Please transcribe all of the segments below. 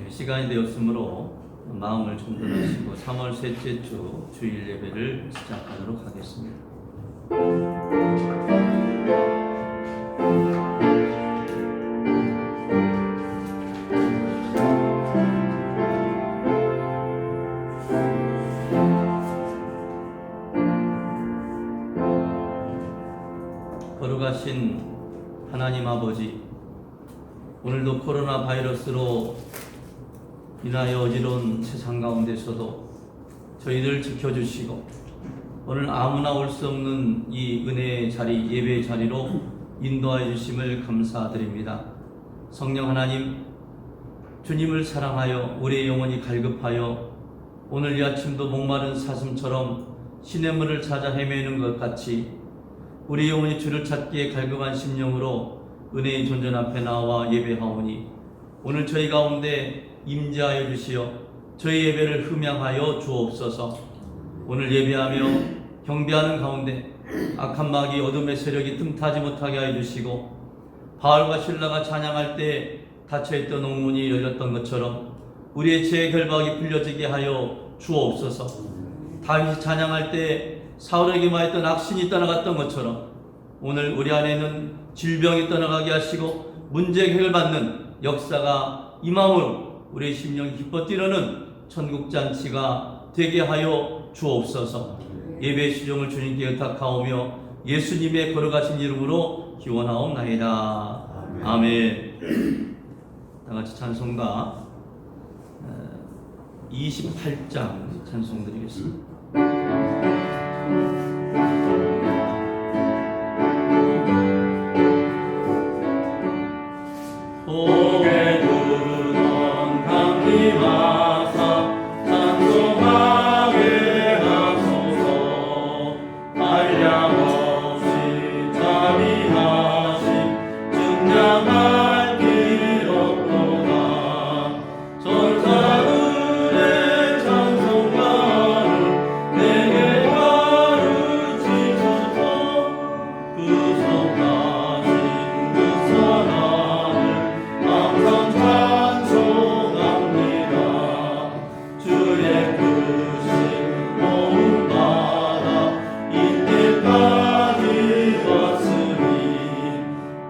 시간이 되었으므로 마음을 정돈하시고 3월 셋째 주 주일 예배를 시작하도록 하겠습니다. 거룩하신 하나님 아버지, 오늘도 코로나 바이러스로 인하여 어지러운 세상 가운데서도 저희들 지켜주시고 오늘 아무나 올 수 없는 이 은혜의 자리, 예배의 자리로 인도하여 주심을 감사드립니다. 성령 하나님, 주님을 사랑하여 우리의 영혼이 갈급하여 오늘 이 아침도 목마른 사슴처럼 시냇물을 찾아 헤매는 것 같이 우리 영혼이 주를 찾기에 갈급한 심령으로 은혜의 존전 앞에 나와 예배하오니 오늘 저희 가운데 임재하여 주시어 저희 예배를 흠양하여 주옵소서. 오늘 예배하며 경배하는 가운데 악한 마귀 어둠의 세력이 틈타지 못하게 하여 주시고 바알과 신라가 찬양할 때 닫혀있던 옥문이 열렸던 것처럼 우리의 죄의 결박이 풀려지게 하여 주옵소서. 다윗이 찬양할 때 사울에게 말했던 악신이 떠나갔던 것처럼 오늘 우리 안에는 질병이 떠나가게 하시고 문제 해결받는 역사가 임함으로 우리의 심령이 기뻐 뛰르는 천국잔치가 되게 하여 주옵소서. 예배의 시종을 주님께 의탁하오며 예수님의 거룩하신 이름으로 기원하옵나이다. 아멘. 다같이 찬송가 28장 찬송 드리겠습니다. 고개 들던 강림하사 찬송하게 하소서. 한량없이 자비하심 증량할 길 없도다. 전사들의 찬송가를 내게 가르치소서. 그 성가신 그 사랑을 항상 찬송합니다. 주의 크신 도움받아 이때까지 왔으니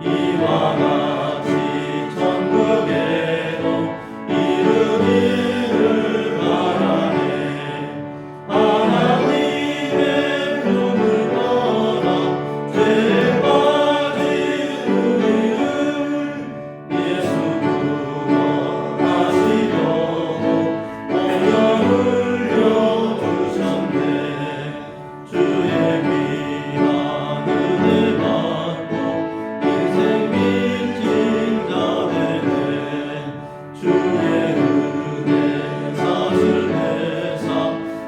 이와 같이 천국에도 이르기를 바라네. 하나님의 품을 떠나 죄에 빠진 우리를 예수 구원하시려고 공연을 흘려주셨네. 주의 귀한 은혜 받고 인생 빚진 자 되네. 주의 은혜 사실 내사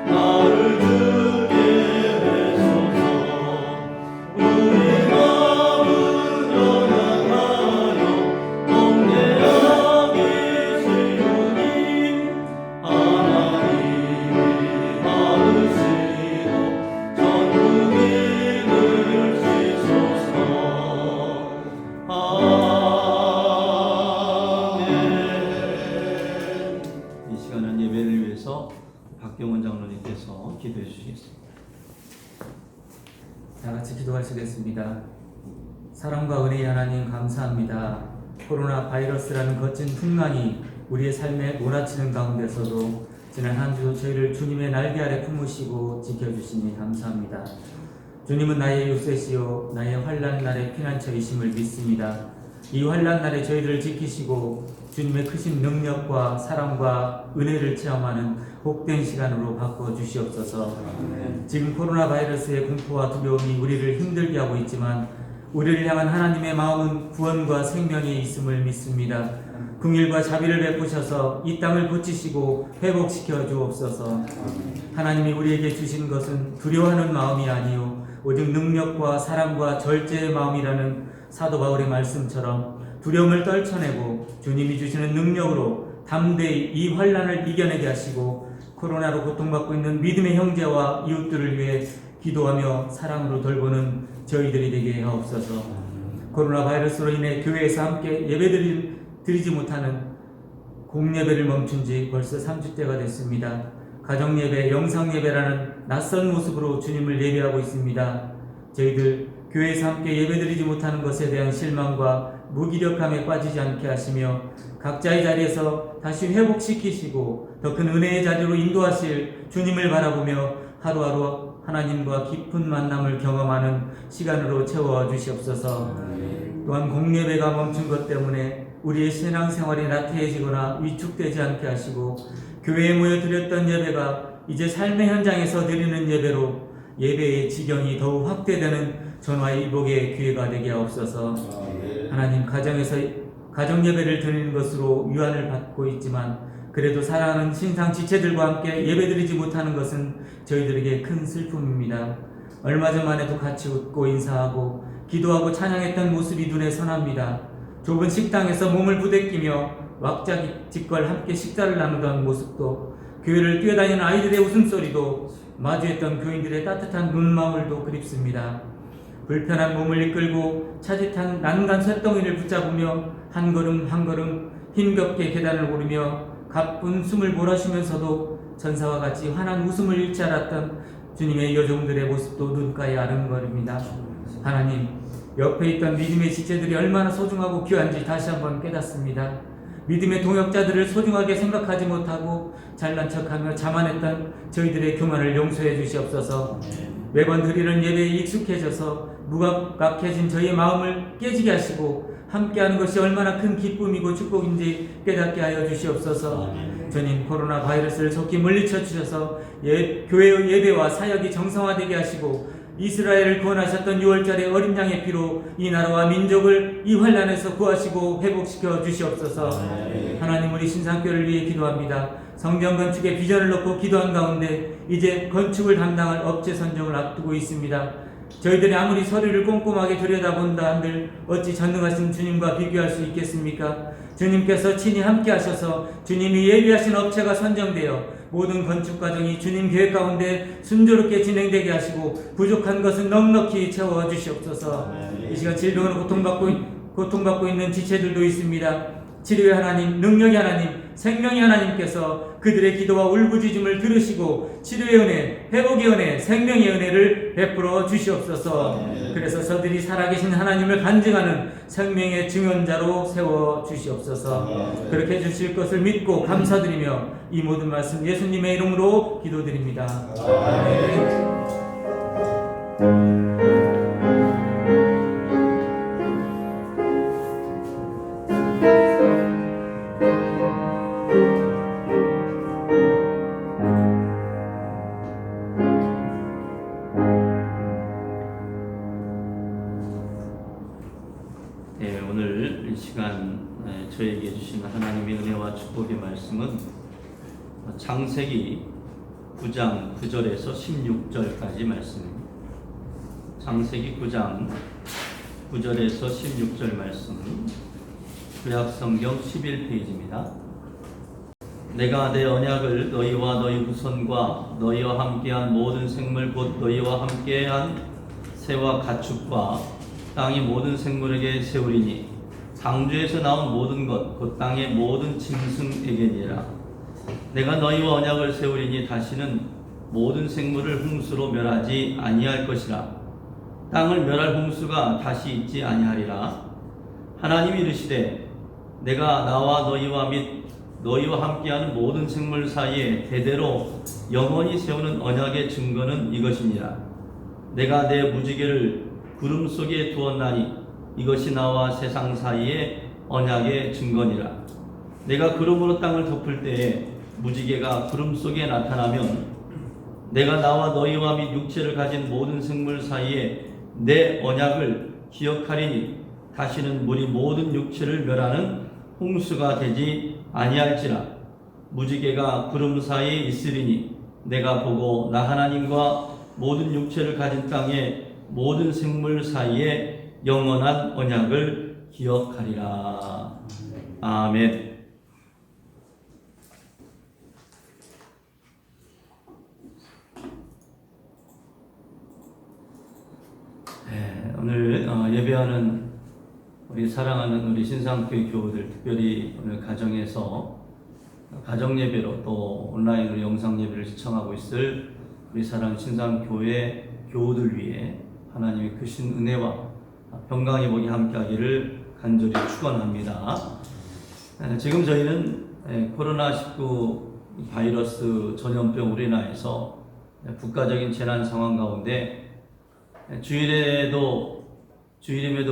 나를 주게 해소서. 우리 마음은 연약하여 동대하기 쉬우니 하나님이 받으시고 전국이 누리시소서. 아멘. 이 시간은 예배를 위해서 박경원 장로님께서 기도해 주시겠습니다. 다 같이 기도하시겠습니다. 사랑과 은혜의 하나님 감사합니다. 코로나 바이러스라는 거친 풍랑이 우리의 삶에 몰아치는 가운데서도 지난 한 주 저희를 주님의 날개 아래 품으시고 지켜주시니 감사합니다. 주님은 나의 요새시요 나의 환난 날의 피난처이심을 믿습니다. 이 환난 날에 저희들을 지키시고 주님의 크신 능력과 사랑과 은혜를 체험하는 복된 시간으로 바꿔주시옵소서. 지금 코로나 바이러스의 공포와 두려움이 우리를 힘들게 하고 있지만 우리를 향한 하나님의 마음은 구원과 생명에 있음을 믿습니다. 긍휼과 자비를 베푸셔서 이 땅을 고치시고 회복시켜 주옵소서. 하나님이 우리에게 주신 것은 두려워하는 마음이 아니요 오직 능력과 사랑과 절제의 마음이라는 사도 바울의 말씀처럼 두려움을 떨쳐내고 주님이 주시는 능력으로 담대히 이 환난을 이겨내게 하시고 코로나로 고통받고 있는 믿음의 형제와 이웃들을 위해 기도하며 사랑으로 돌보는 저희들이 되게 하옵소서. 코로나 바이러스로 인해 교회에서 함께 예배드리지 못하는 공예배를 멈춘 지 벌써 3주째가 됐습니다. 가정예배, 영상예배라는 낯선 모습으로 주님을 예배하고 있습니다. 저희들 교회에서 함께 예배드리지 못하는 것에 대한 실망과 무기력함에 빠지지 않게 하시며 각자의 자리에서 다시 회복시키시고 더 큰 은혜의 자리로 인도하실 주님을 바라보며 하루하루 하나님과 깊은 만남을 경험하는 시간으로 채워주시옵소서. 또한 공예배가 멈춘 것 때문에 우리의 신앙생활이 나태해지거나 위축되지 않게 하시고 교회에 모여 드렸던 예배가 이제 삶의 현장에서 드리는 예배로 예배의 지경이 더욱 확대되는 전화위복의 기회가 되게 하옵소서. 하나님, 가정에서 가정 예배를 드리는 것으로 유한을 받고 있지만 그래도 사랑하는 신상 지체들과 함께 예배드리지 못하는 것은 저희들에게 큰 슬픔입니다. 얼마 전만 해도 같이 웃고 인사하고 기도하고 찬양했던 모습이 눈에 선합니다. 좁은 식당에서 몸을 부대끼며 왁자지껄 함께 식사를 나누던 모습도, 교회를 뛰어다니는 아이들의 웃음소리도, 마주했던 교인들의 따뜻한 눈망울도 그립습니다. 불편한 몸을 이끌고 차짓한 난간 쇳덩이를 붙잡으며 한 걸음 한 걸음 힘겹게 계단을 오르며 가쁜 숨을 몰아쉬면서도 천사와 같이 환한 웃음을 잃지 않았던 주님의 여종들의 모습도 눈가에 아른거립니다. 하나님, 옆에 있던 믿음의 지체들이 얼마나 소중하고 귀한지 다시 한번 깨닫습니다. 믿음의 동역자들을 소중하게 생각하지 못하고 잘난 척하며 자만했던 저희들의 교만을 용서해 주시옵소서. 매번 드리는 예배에 익숙해져서 무감각해진 저희의 마음을 깨지게 하시고 함께하는 것이 얼마나 큰 기쁨이고 축복인지 깨닫게 하여 주시옵소서. 주님, 코로나 바이러스를 속히 물리쳐 주셔서 교회의 예배와 사역이 정상화되게 하시고 이스라엘을 구원하셨던 6월절의 어린 양의 피로 이 나라와 민족을 이 환난에서 구하시고 회복시켜 주시옵소서. 하나님, 우리 신상교회를 위해 기도합니다. 성전 건축의 비전을 놓고 기도한 가운데 이제 건축을 담당할 업체 선정을 앞두고 있습니다. 저희들이 아무리 서류를 꼼꼼하게 들여다본다 한들 어찌 전능하신 주님과 비교할 수 있겠습니까? 주님께서 친히 함께 하셔서 주님이 예비하신 업체가 선정되어 모든 건축 과정이 주님 계획 가운데 순조롭게 진행되게 하시고 부족한 것은 넉넉히 채워 주시옵소서. 이 시간 질병으로 고통받고 있는 지체들도 있습니다. 치료의 하나님, 능력의 하나님, 생명의 하나님께서 그들의 기도와 울부짖음을 들으시고 치료의 은혜, 회복의 은혜, 생명의 은혜를 베풀어 주시옵소서. 그래서 저들이 살아계신 하나님을 간증하는 생명의 증언자로 세워 주시옵소서. 그렇게 해주실 것을 믿고 감사드리며 이 모든 말씀 예수님의 이름으로 기도드립니다. 아멘. 오늘 이 시간 저에게 주신 하나님의 은혜와 축복의 말씀은 창세기 9장 9절에서 16절까지 말씀입니다. 창세기 9장 9절에서 16절 말씀, 구약성경 11페이지입니다. 내가 내 언약을 너희와 너희 후손과 너희와 함께한 모든 생물 곧 너희와 함께한 새와 가축과 땅의 모든 생물에게 세우리니 방주에서 나온 모든 것 곧 땅의 모든 짐승에게니라. 내가 너희와 언약을 세우리니 다시는 모든 생물을 홍수로 멸하지 아니할 것이라. 땅을 멸할 홍수가 다시 있지 아니하리라. 하나님이 이르시되 내가 나와 너희와 및 너희와 함께하는 모든 생물 사이에 대대로 영원히 세우는 언약의 증거는 이것이니라. 내가 내 무지개를 구름 속에 두었나니 이것이 나와 세상 사이의 언약의 증거니라. 내가 구름으로 땅을 덮을 때에 무지개가 구름 속에 나타나면 내가 나와 너희와 및 육체를 가진 모든 생물 사이에 내 언약을 기억하리니 다시는 물이 모든 육체를 멸하는 홍수가 되지 아니할지라. 무지개가 구름 사이에 있으리니 내가 보고 나 하나님과 모든 육체를 가진 땅에 모든 생물 사이에 영원한 언약을 기억하리라. 아멘. 오늘 예배하는 우리 사랑하는 우리 신상교회 교우들, 특별히 오늘 가정에서 가정 예배로 또 온라인으로 영상 예배를 시청하고 있을 우리 사랑하는 신상교회 교우들 위해 하나님의 크신 은혜와 평강의 복이 함께하기를 간절히 축원합니다. 지금 저희는 코로나19 바이러스 전염병으로 인하여서 국가적인 재난 상황 가운데 주일임에도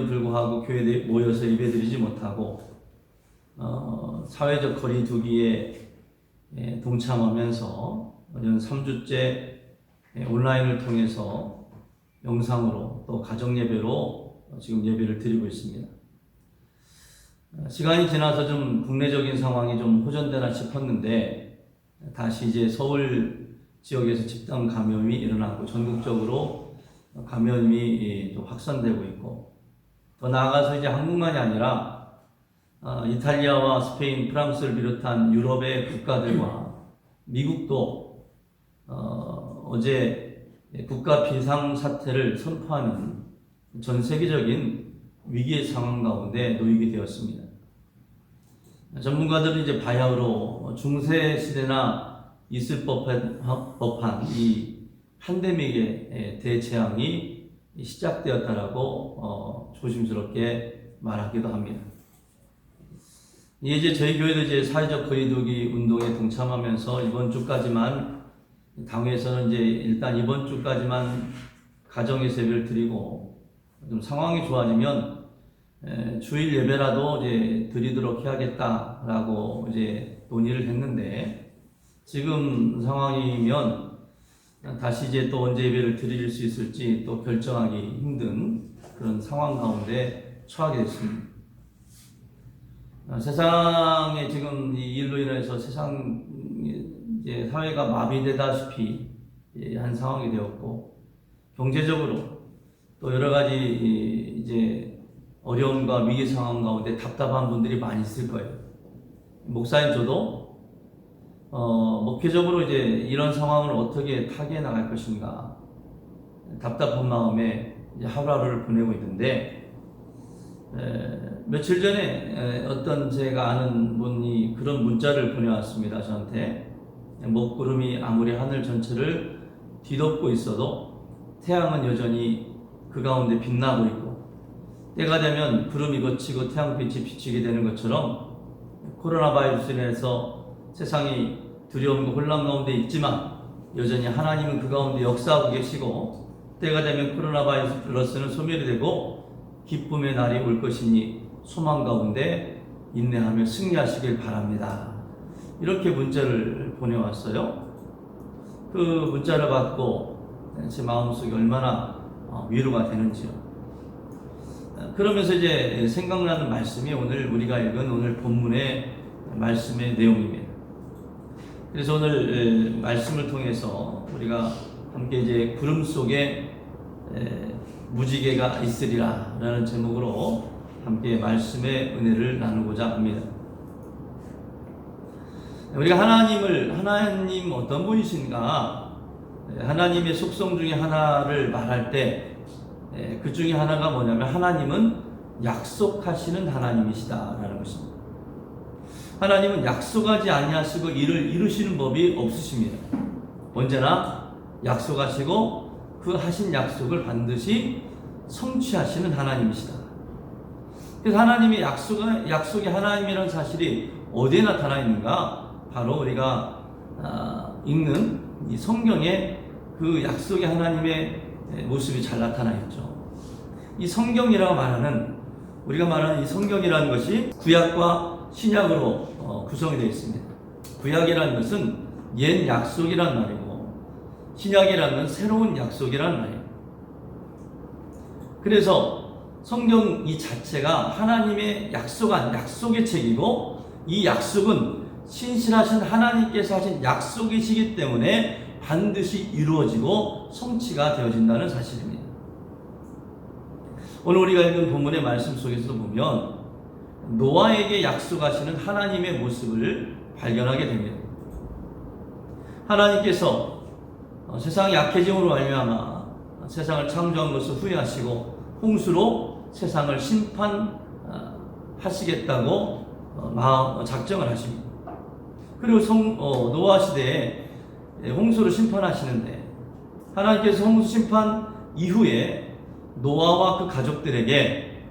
불구하고 교회에 모여서 예배드리지 못하고 사회적 거리두기에 동참하면서 연 3주째 온라인을 통해서 영상으로 또 가정 예배로 지금 예배를 드리고 있습니다. 시간이 지나서 좀 국내적인 상황이 좀 호전되나 싶었는데 다시 이제 서울 지역에서 집단 감염이 일어나고 전국적으로 감염이 또 확산되고 있고, 더 나아가서 이제 한국만이 아니라 이탈리아와 스페인, 프랑스를 비롯한 유럽의 국가들과 미국도 어제 국가 비상사태를 선포하는 전 세계적인 위기의 상황 가운데 놓이게 되었습니다. 전문가들은 이제 바야흐로 중세 시대나 있을 법한 이 팬데믹의 대재앙이 시작되었다라고 조심스럽게 말하기도 합니다. 이제 저희 교회도 이제 사회적 거리두기 운동에 동참하면서 이번 주까지만 당회에서는 이제 일단 이번 주까지만 가정에서 예배를 드리고 좀 상황이 좋아지면 주일 예배라도 이제 드리도록 해야겠다라고 이제 논의를 했는데, 지금 상황이면 다시 이제 또 언제 예배를 드릴 수 있을지 또 결정하기 힘든 그런 상황 가운데 처하게 됐습니다. 세상에 지금 이 일로 인해서 세상 이제 사회가 마비되다시피 한 상황이 되었고, 경제적으로 또 여러 가지 이제 어려움과 위기 상황 가운데 답답한 분들이 많이 있을 거예요. 목사인 저도 목회적으로 이제 이런 상황을 어떻게 타개해 나갈 것인가 답답한 마음에 이제 하루하루를 보내고 있는데, 며칠 전에 어떤 제가 아는 분이 그런 문자를 보내왔습니다. 저한테 먹구름이 아무리 하늘 전체를 뒤덮고 있어도 태양은 여전히 그 가운데 빛나고 있고, 때가 되면 구름이 걷히고 태양빛이 비치게 되는 것처럼 코로나 바이러스로 인해서 세상이 두려움과 혼란 가운데 있지만 여전히 하나님은 그 가운데 역사하고 계시고, 때가 되면 코로나 바이러스는 소멸이 되고 기쁨의 날이 올 것이니 소망 가운데 인내하며 승리하시길 바랍니다. 이렇게 문자를 보내왔어요. 그 문자를 받고 제 마음속에 얼마나 위로가 되는지요. 그러면서 이제 생각나는 말씀이 오늘 우리가 읽은 오늘 본문의 말씀의 내용입니다. 그래서 오늘 말씀을 통해서 우리가 함께 이제 구름 속에 무지개가 있으리라 라는 제목으로 함께 말씀의 은혜를 나누고자 합니다. 우리가 하나님 어떤 분이신가, 하나님의 속성 중에 하나를 말할 때 그 중에 하나가 뭐냐면 하나님은 약속하시는 하나님이시다라는 것입니다. 하나님은 약속하지 아니하시고 일을 이루시는 법이 없으십니다. 언제나 약속하시고 그 하신 약속을 반드시 성취하시는 하나님이시다. 그래서 하나님의 약속이 하나님이라는 사실이 어디에 나타나 있는가? 바로 우리가 읽는 이 성경에 그 약속의 하나님의 모습이 잘 나타나 있죠. 이 성경이라고 말하는, 우리가 말하는 이 성경이라는 것이 구약과 신약으로 구성이 되어 있습니다. 구약이라는 것은 옛 약속이란 말이고, 신약이라는 건 새로운 약속이란 말이에요. 그래서 성경 이 자체가 하나님의 약속의 책이고, 이 약속은 신실하신 하나님께서 하신 약속이시기 때문에 반드시 이루어지고 성취가 되어진다는 사실입니다. 오늘 우리가 읽은 본문의 말씀 속에서도 보면 노아에게 약속하시는 하나님의 모습을 발견하게 됩니다. 하나님께서 세상이 약해짐으로 말미암아 세상을 창조한 것을 후회하시고 홍수로 세상을 심판하시겠다고 작정을 하십니다. 그리고 노아 시대에 홍수로 심판하시는데, 하나님께서 홍수 심판 이후에 노아와 그 가족들에게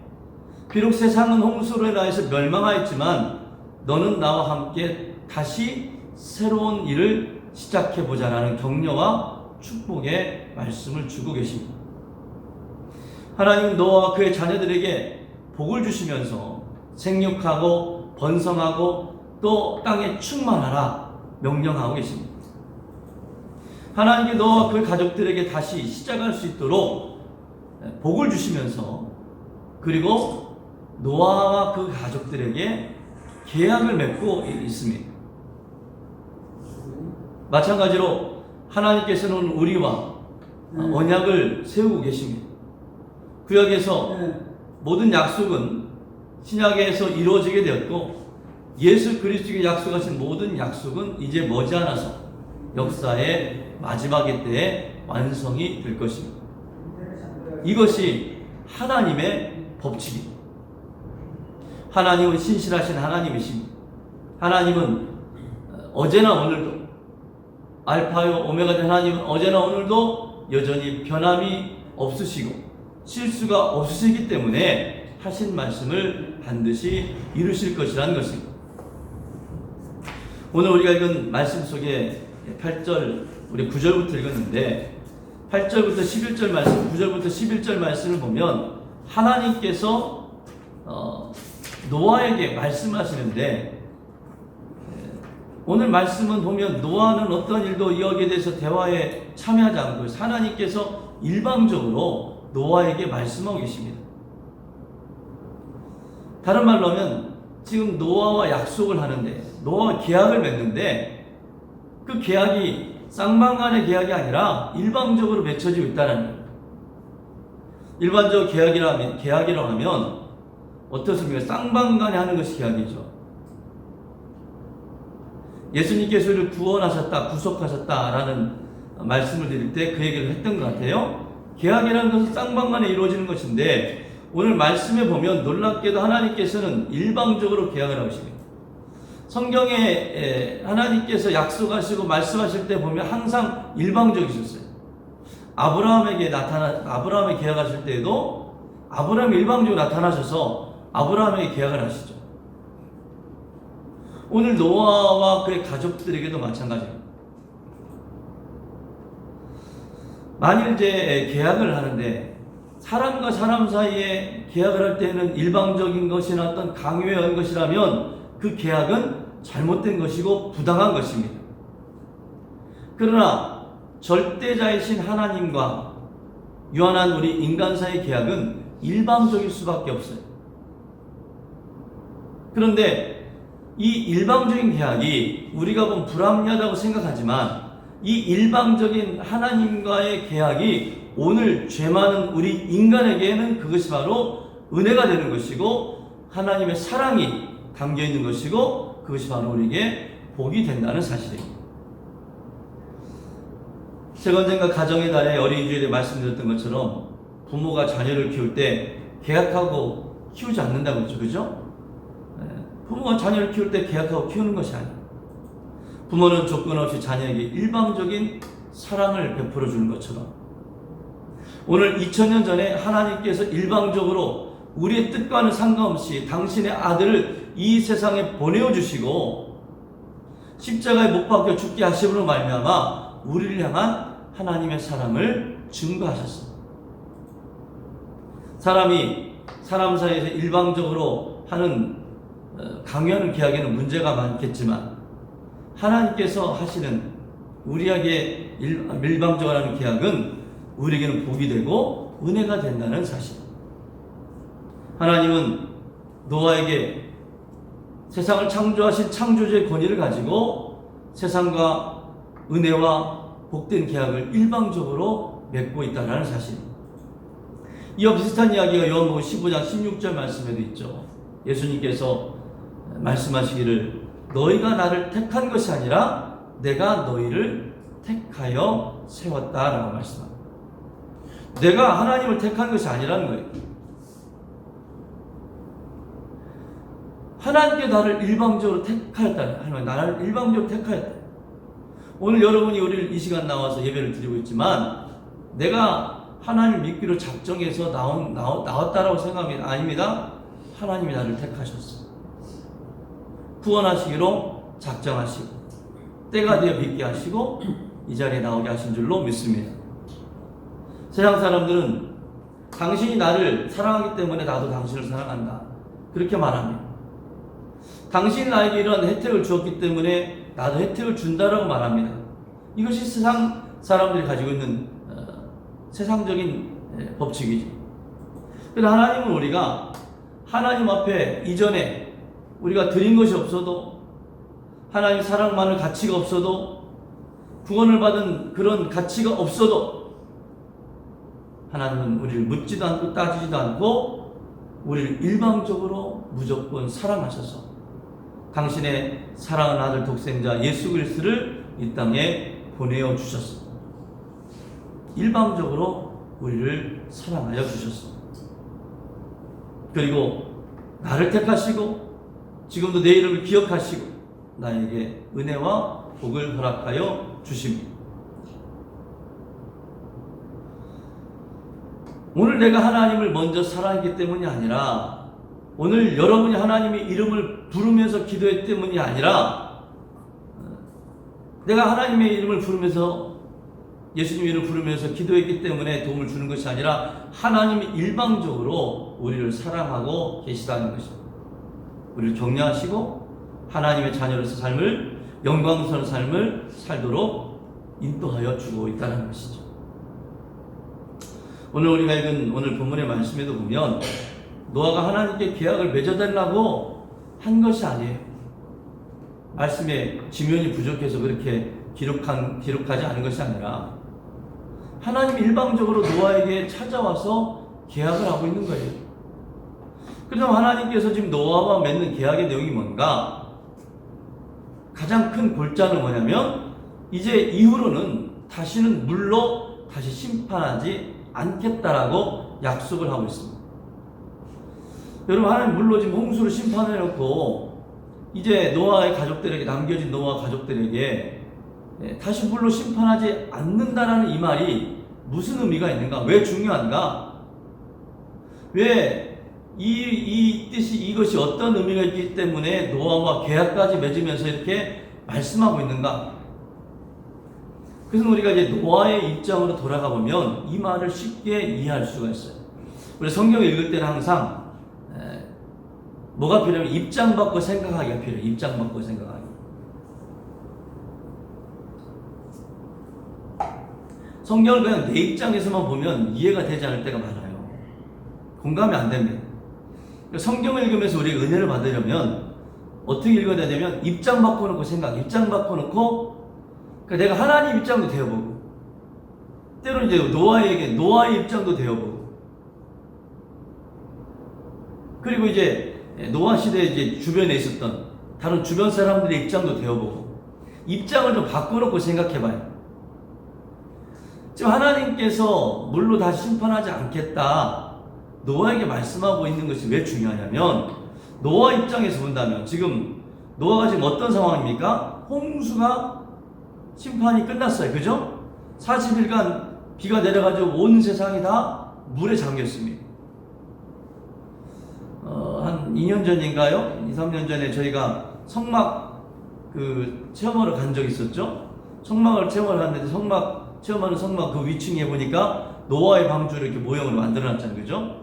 비록 세상은 홍수로 인하여서 멸망하였지만 너는 나와 함께 다시 새로운 일을 시작해보자라는 격려와 축복의 말씀을 주고 계십니다. 하나님은 노아와 그의 자녀들에게 복을 주시면서 생육하고 번성하고 또 땅에 충만하라 명령하고 계십니다. 하나님께 노아와 그의 가족들에게 다시 시작할 수 있도록 복을 주시면서, 그리고 노아와 그 가족들에게 계약을 맺고 있습니다. 마찬가지로 하나님께서는 우리와 언약을 세우고 계십니다. 구약에서 모든 약속은 신약에서 이루어지게 되었고, 예수 그리스도께 약속하신 모든 약속은 이제 머지않아서 역사의 마지막의 때에 완성이 될 것입니다. 이것이 하나님의 법칙입니다. 하나님은 신실하신 하나님이십니다. 하나님은 어제나 오늘도, 알파요 오메가 된 하나님은 어제나 오늘도 여전히 변함이 없으시고 실수가 없으시기 때문에 하신 말씀을 반드시 이루실 것이라는 것입니다. 오늘 우리가 읽은 말씀 속에 8절, 우리 9절부터 읽었는데 8절부터 11절 말씀, 9절부터 11절 말씀을 보면 하나님께서 노아에게 말씀하시는데, 오늘 말씀은 보면 노아는 어떤 일도 이하게 대해서 대화에 참여하지 않고 하나님께서 일방적으로 노아에게 말씀하고 계십니다. 다른 말로 하면 지금 노아와 약속을 하는데, 노아와 계약을 맺는데 그 계약이 쌍방간의 계약이 아니라 일방적으로 맺혀지고 있다는 거예요. 일반적 계약이라고 하면 어떻습니까? 쌍방간에 하는 것이 계약이죠. 예수님께서 우리를 구원하셨다, 구속하셨다라는 말씀을 드릴 때 그 얘기를 했던 것 같아요. 계약이라는 것은 쌍방간에 이루어지는 것인데, 오늘 말씀에 보면 놀랍게도 하나님께서는 일방적으로 계약을 하십니다. 성경에 하나님께서 약속하시고 말씀하실 때 보면 항상 일방적이셨어요. 아브라함에게 계약하실 때에도 아브라함이 일방적으로 나타나셔서 아브라함에게 계약을 하시죠. 오늘 노아와 그의 가족들에게도 마찬가지입니다. 만일 이제 계약을 하는데 사람과 사람 사이에 계약을 할 때는 일방적인 것이나 어떤 강요에 의한 것이라면 그 계약은 잘못된 것이고 부당한 것입니다. 그러나 절대자이신 하나님과 유한한 우리 인간 사이의 계약은 일방적일 수밖에 없어요. 그런데 이 일방적인 계약이 우리가 보면 불합리하다고 생각하지만, 이 일방적인 하나님과의 계약이 오늘 죄 많은 우리 인간에게는 그것이 바로 은혜가 되는 것이고 하나님의 사랑이 담겨 있는 것이고 그것이 바로 우리에게 복이 된다는 사실입니다. 제가 언젠가 가정의 달에 어린이 주일에 말씀드렸던 것처럼 부모가 자녀를 키울 때 계약하고 키우지 않는다고 했죠. 그죠? 부모가 자녀를 키울 때 계약하고 키우는 것이 아니에요. 부모는 조건 없이 자녀에게 일방적인 사랑을 베풀어 주는 것처럼, 오늘 2000년 전에 하나님께서 일방적으로 우리의 뜻과는 상관없이 당신의 아들을 이 세상에 보내어 주시고 십자가에 못 박혀 죽게 하심으로 말미암아 우리를 향한 하나님의 사랑을 증거하셨습니다. 사람이 사람 사이에서 일방적으로 하는 강요하는 계약에는 문제가 많겠지만, 하나님께서 하시는 우리에게 일방적으로 하는 계약은 우리에게는 복이 되고 은혜가 된다는 사실. 하나님은 노아에게 세상을 창조하신 창조주의 권위를 가지고 세상과 은혜와 복된 계약을 일방적으로 맺고 있다는 사실입니다. 이와 비슷한 이야기가 요한복음 15장 16절 말씀에도 있죠. 예수님께서 말씀하시기를 너희가 나를 택한 것이 아니라 내가 너희를 택하여 세웠다라고 말씀합니다. 내가 하나님을 택한 것이 아니라는 거예요. 하나님께 나를 일방적으로 택하였다. 하나님 나를 일방적으로 택하였다. 오늘 여러분이 우리를 이 시간 나와서 예배를 드리고 있지만 내가 하나님 믿기로 작정해서 나왔다라고 생각합니다. 아닙니다. 하나님이 나를 택하셨어. 구원하시기로 작정하시고 때가 되어 믿게 하시고 이 자리에 나오게 하신 줄로 믿습니다. 세상 사람들은 당신이 나를 사랑하기 때문에 나도 당신을 사랑한다. 그렇게 말합니다. 당신이 나에게 이런 혜택을 주었기 때문에 나도 혜택을 준다라고 말합니다. 이것이 세상 사람들이 가지고 있는 세상적인 법칙이죠. 그러나 하나님은 우리가 하나님 앞에 이전에 우리가 드린 것이 없어도 하나님 사랑만을 가치가 없어도 구원을 받은 그런 가치가 없어도 하나님은 우리를 묻지도 않고 따지지도 않고 우리를 일방적으로 무조건 사랑하셔서 당신의 사랑하는 아들 독생자 예수 그리스도를 이 땅에 보내어 주셨습니다. 일방적으로 우리를 사랑하여 주셨습니다. 그리고 나를 택하시고 지금도 내 이름을 기억하시고 나에게 은혜와 복을 허락하여 주십니다. 오늘 내가 하나님을 먼저 사랑했기 때문이 아니라 오늘 여러분이 하나님의 이름을 부르면서 기도했기 때문이 아니라 내가 하나님의 이름을 부르면서 예수님 이름을 부르면서 기도했기 때문에 도움을 주는 것이 아니라 하나님이 일방적으로 우리를 사랑하고 계시다는 것입니다. 우리를 격려하시고 하나님의 자녀로서 삶을 영광스러운 삶을 살도록 인도하여 주고 있다는 것이죠. 오늘 우리가 읽은 오늘 본문의 말씀에도 보면 노아가 하나님께 계약을 맺어달라고 한 것이 아니에요. 말씀에 지면이 부족해서 그렇게 기록하지 않은 것이 아니라 하나님이 일방적으로 노아에게 찾아와서 계약을 하고 있는 거예요. 그럼 하나님께서 지금 노아와 맺는 계약의 내용이 뭔가? 가장 큰 골자는 뭐냐면 이제 이후로는 다시는 물로 다시 심판하지 않겠다라고 약속을 하고 있습니다. 여러분, 하나님 물로 지금 홍수를 심판해놓고 이제 노아의 가족들에게, 남겨진 노아 가족들에게 다시 물로 심판하지 않는다라는 이 말이 무슨 의미가 있는가? 왜 중요한가? 왜 이 뜻이, 이것이 어떤 의미가 있기 때문에 노아와 계약까지 맺으면서 이렇게 말씀하고 있는가? 그래서 우리가 이제 노아의 입장으로 돌아가 보면 이 말을 쉽게 이해할 수가 있어요. 우리 성경을 읽을 때는 항상 뭐가 필요하면 입장 바꿔 생각하기가 필요해요. 입장 바꿔 생각하기. 성경을 그냥 내 입장에서만 보면 이해가 되지 않을 때가 많아요. 공감이 안 됩니다. 성경을 읽으면서 우리가 은혜를 받으려면 어떻게 읽어야 되냐면 입장 바꿔놓고 생각, 입장 바꿔놓고 그러니까 내가 하나님 입장도 되어보고 때로는 이제 노아의 입장도 되어보고 그리고 이제 노아 시대에 이제 주변에 있었던 다른 주변 사람들의 입장도 되어보고 입장을 좀 바꿔놓고 생각해봐요. 지금 하나님께서 물로 다시 심판하지 않겠다 노아에게 말씀하고 있는 것이 왜 중요하냐면 노아 입장에서 본다면 지금 노아가 지금 어떤 상황입니까? 홍수가 심판이 끝났어요. 그죠? 40일간 비가 내려가지고 온 세상이 다 물에 잠겼습니다. 한 2년 전인가요? 2, 3년 전에 저희가 성막 체험하러 간 적이 있었죠? 성막을 체험하러 갔는데 체험하는 성막 그 위층에 보니까 노아의 방주를 이렇게 모형으로 만들어놨잖아요. 그죠?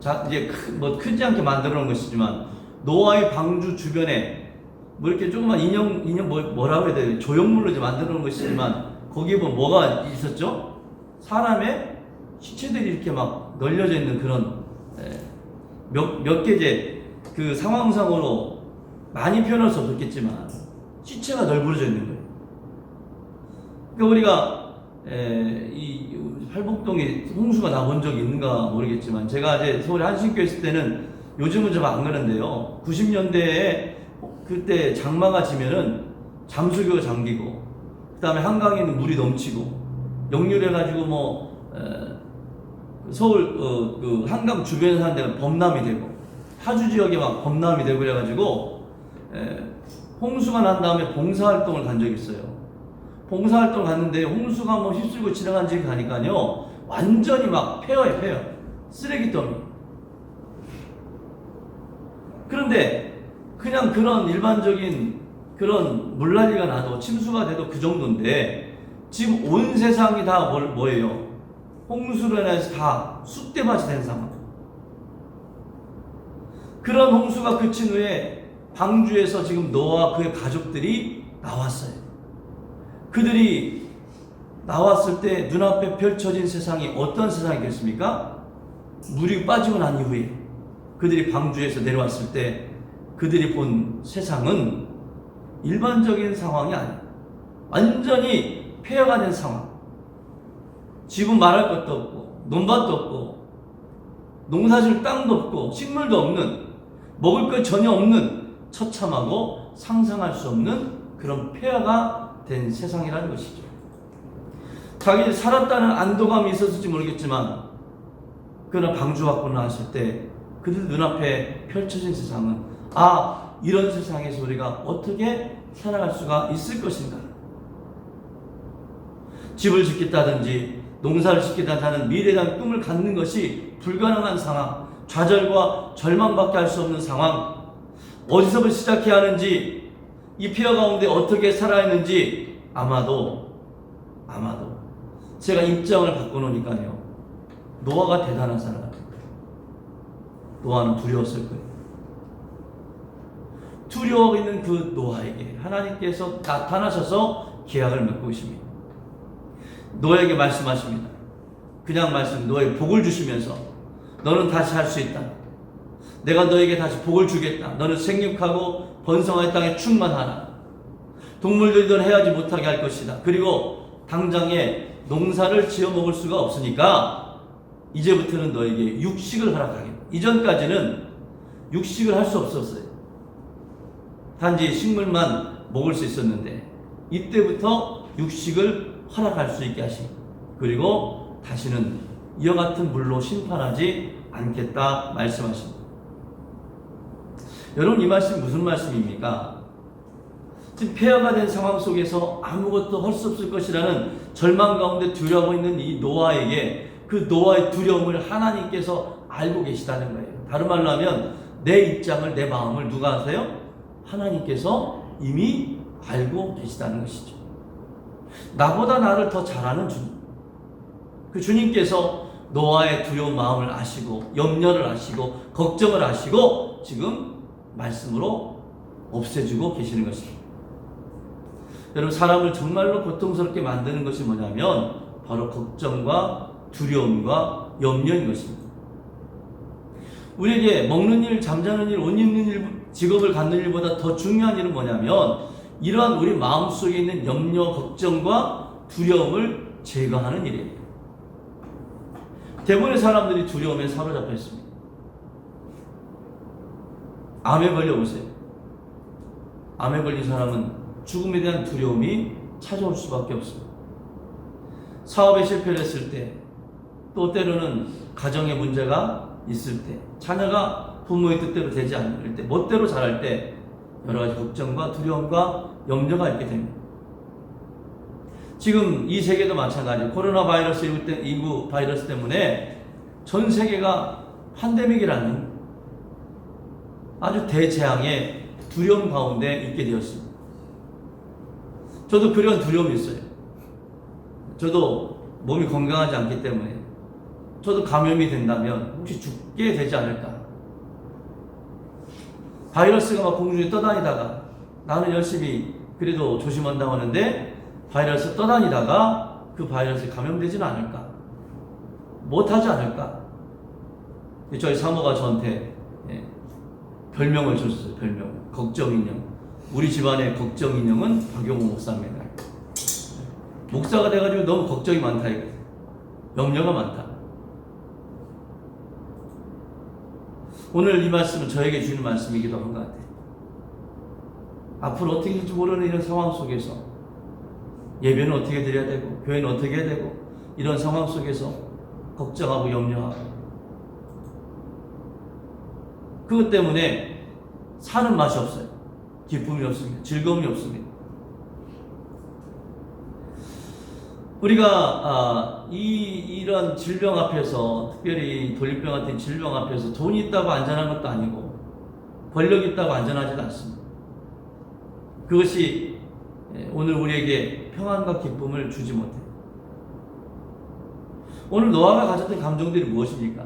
자, 이제 크지 않게 만들어 놓은 것이지만 노아의 방주 주변에 뭐 이렇게 조그만 인형 뭐라고 해야 돼요? 조형물로 이제 만들어 놓은 것이지만 거기에 보면 뭐가 있었죠? 사람의 시체들이 이렇게 막 널려져 있는 그런 몇 개제 그 상황상으로 많이 표현할 수 없었겠지만 시체가 널브러져 있는 거예요. 그러니까 우리가 이 팔복동에 홍수가 나본 적이 있는가 모르겠지만 제가 이제 서울에 한신교회 있을 때는 요즘은 좀 안 그런데요. 90년대에 그때 장마가 지면은 잠수교가 잠기고 그 다음에 한강에는 물이 넘치고 역류해가지고 서울 그 한강 주변에 사는 데가 범람이 되고 파주 지역에 막 범람이 되고 그래가지고 홍수가 난 다음에 봉사활동을 간 적이 있어요. 봉사활동을 갔는데 홍수가 뭐 휩쓸고 지나간 집에 가니까요 완전히 막 폐허에 폐허, 쓰레기더미. 그런데 그냥 그런 일반적인 그런 물난리가 나도 침수가 돼도 그 정도인데 지금 온 세상이 다 뭐예요? 홍수로 인해서 다 쑥대밭이 된 상황. 그런 홍수가 그친 후에 광주에서 지금 노아와 그의 가족들이 나왔어요. 그들이 나왔을 때 눈앞에 펼쳐진 세상이 어떤 세상이겠습니까? 물이 빠지고 난 이후에 그들이 광주에서 내려왔을 때 그들이 본 세상은 일반적인 상황이 아니에요. 완전히 폐허가 된 상황. 지금 말할 것도 없고 논밭도 없고 농사질 땅도 없고 식물도 없는 먹을 것 전혀 없는 처참하고 상상할 수 없는 그런 폐허가 된 세상이라는 것이죠. 자기 살았다는 안도감이 있었을지 모르겠지만 그러나 방주 밖으로 나왔을 때 그들 눈앞에 펼쳐진 세상은 이런 세상에서 우리가 어떻게 살아갈 수가 있을 것인가. 집을 짓겠다든지 농사를 짓겠다든지 하는 미래에 대한 꿈을 갖는 것이 불가능한 상황, 좌절과 절망밖에 할 수 없는 상황, 어디서부터 시작해야 하는지, 이 폐허 가운데 어떻게 살아야 하는지 아마도 제가 입장을 바꿔놓으니까요 노아가 대단한 사람 같아요. 노아는 두려웠을 거예요. 두려워 있는 그 노아에게 하나님께서 나타나셔서 계약을 맺고 계십니다. 노아에게 말씀하십니다. 그냥 너에게 복을 주시면서 너는 다시 할 수 있다. 내가 너에게 다시 복을 주겠다. 너는 생육하고 번성하여 땅에 충만하라. 동물들이 넌 헤아지 못하게 할 것이다. 그리고 당장에 농사를 지어 먹을 수가 없으니까 이제부터는 너에게 육식을 허락하겠다. 이전까지는 육식을 할 수 없었어요. 단지 식물만 먹을 수 있었는데 이때부터 육식을 허락할 수 있게 하시고 그리고 다시는 이와 같은 물로 심판하지 않겠다 말씀하십니다. 여러분 이 말씀이 무슨 말씀입니까? 지금 폐허가 된 상황 속에서 아무것도 할 수 없을 것이라는 절망 가운데 두려워 있는 이 노아에게 그 노아의 두려움을 하나님께서 알고 계시다는 거예요. 다른 말로 하면 내 입장을 내 마음을 누가 아세요? 하나님께서 이미 알고 계시다는 것이죠. 나보다 나를 더 잘 아는 주님. 그 주님께서 노아의 두려운 마음을 아시고 염려를 아시고 걱정을 아시고 지금 말씀으로 없애주고 계시는 것입니다. 여러분 사람을 정말로 고통스럽게 만드는 것이 뭐냐면 바로 걱정과 두려움과 염려인 것입니다. 우리에게 먹는 일, 잠자는 일, 옷 입는 일, 직업을 갖는 일보다 더 중요한 일은 뭐냐면 이러한 우리 마음속에 있는 염려, 걱정과 두려움을 제거하는 일이에요. 대부분의 사람들이 두려움에 사로잡혀 있습니다. 암에 걸려보세요. 암에 걸린 사람은 죽음에 대한 두려움이 찾아올 수밖에 없습니다. 사업에 실패를 했을 때, 또 때로는 가정에 문제가 있을 때, 자녀가 부모의 뜻대로 되지 않을 때, 멋대로 자랄 때 여러 가지 걱정과 두려움과 염려가 있게 됩니다. 지금 이 세계도 마찬가지예요. 코로나 바이러스 19 바이러스 때문에 전 세계가 팬데믹이라는 아주 대재앙의 두려움 가운데 있게 되었습니다. 저도 그런 두려움이 있어요. 저도 몸이 건강하지 않기 때문에 저도 감염이 된다면 혹시 죽게 되지 않을까. 바이러스가 막 공중에 떠다니다가 나는 열심히 그래도 조심한다고 하는데 바이러스 떠다니다가 그 바이러스에 감염되지는 않을까. 못하지 않을까. 저희 사모가 저한테 별명을 줬어요. 별명. 걱정인형. 우리 집안의 걱정인형은 박용호 목사입니다. 목사가 돼가지고 너무 걱정이 많다 이거. 염려가 많다. 오늘 이 말씀은 저에게 주는 말씀이기도 한 것 같아요. 앞으로 어떻게 될지 모르는 이런 상황 속에서 예배는 어떻게 드려야 되고 교회는 어떻게 해야 되고 이런 상황 속에서 걱정하고 염려하고 그것 때문에 사는 맛이 없어요. 기쁨이 없습니다. 즐거움이 없습니다. 우리가 이런 질병 앞에서, 특별히 돌림병 같은 질병 앞에서 돈이 있다고 안전한 것도 아니고 권력이 있다고 안전하지도 않습니다. 그것이 오늘 우리에게 평안과 기쁨을 주지 못해요. 오늘 노아가 가졌던 감정들이 무엇입니까?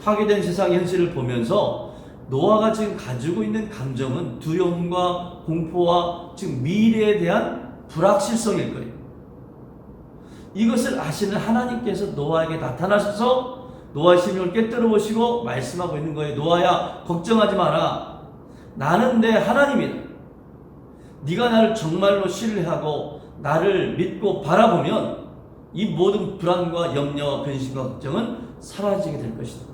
파괴된 세상의 현실을 보면서 노아가 지금 가지고 있는 감정은 두려움과 공포와 지금 미래에 대한 불확실성일 거예요. 이것을 아시는 하나님께서 노아에게 나타나셔서 노아의 심령을 깨뜨려 보시고 말씀하고 있는 거예요. 노아야, 걱정하지 마라. 나는 내 하나님이다. 네가 나를 정말로 신뢰하고 나를 믿고 바라보면 이 모든 불안과 염려와 근심과 걱정은 사라지게 될 것이다.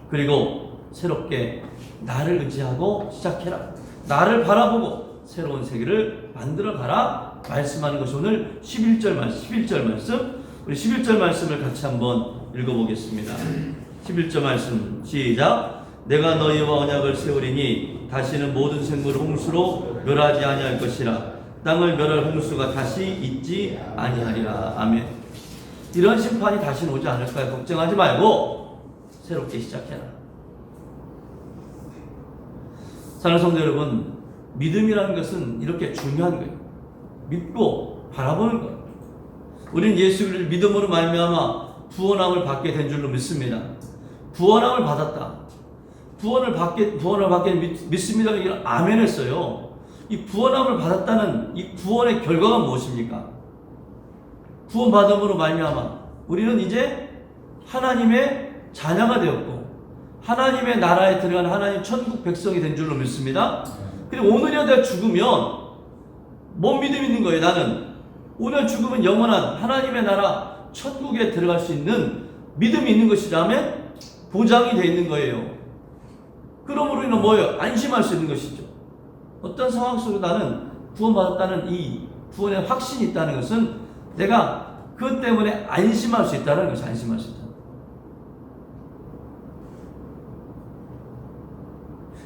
그리고 새롭게 나를 의지하고 시작해라. 나를 바라보고 새로운 세계를 만들어 가라. 말씀하는 것이 오늘 11절 말씀. 우리 11절 말씀을 같이 한번 읽어보겠습니다. 11절 말씀 시작. 내가 너희와 언약을 세우리니 다시는 모든 생물을 홍수로 멸하지 아니할 것이라. 땅을 멸할 홍수가 다시 있지 아니하리라. 아멘. 이런 심판이 다시는 오지 않을까요? 걱정하지 말고 새롭게 시작해라. 사랑하는 성도 여러분, 믿음이라는 것은 이렇게 중요한 거예요. 믿고 바라보는 거예요. 우리는 예수 그리스도를 믿음으로 말미암아 구원함을 받게 된 줄로 믿습니다. 구원함을 받았다. 구원을 받게 믿습니다. 이런 아멘 했어요. 이 구원함을 받았다는 이 구원의 결과가 무엇입니까? 구원받음으로 말미암아 우리는 이제 하나님의 자녀가 되었고 하나님의 나라에 들어간 하나님 천국 백성이 된 줄로 믿습니다. 그리고 오늘이야 내가 죽으면 뭔 믿음이 있는 거예요? 나는 오늘 죽으면 영원한 하나님의 나라 천국에 들어갈 수 있는 믿음이 있는 것이라면 보장이 되어 있는 거예요. 그러므로 우리는 뭐예요? 안심할 수 있는 것이죠. 어떤 상황 속에 나는 구원받았다는 이 구원의 확신이 있다는 것은 내가 그것 때문에 안심할 수 있다는 것이 안심할 수 있다.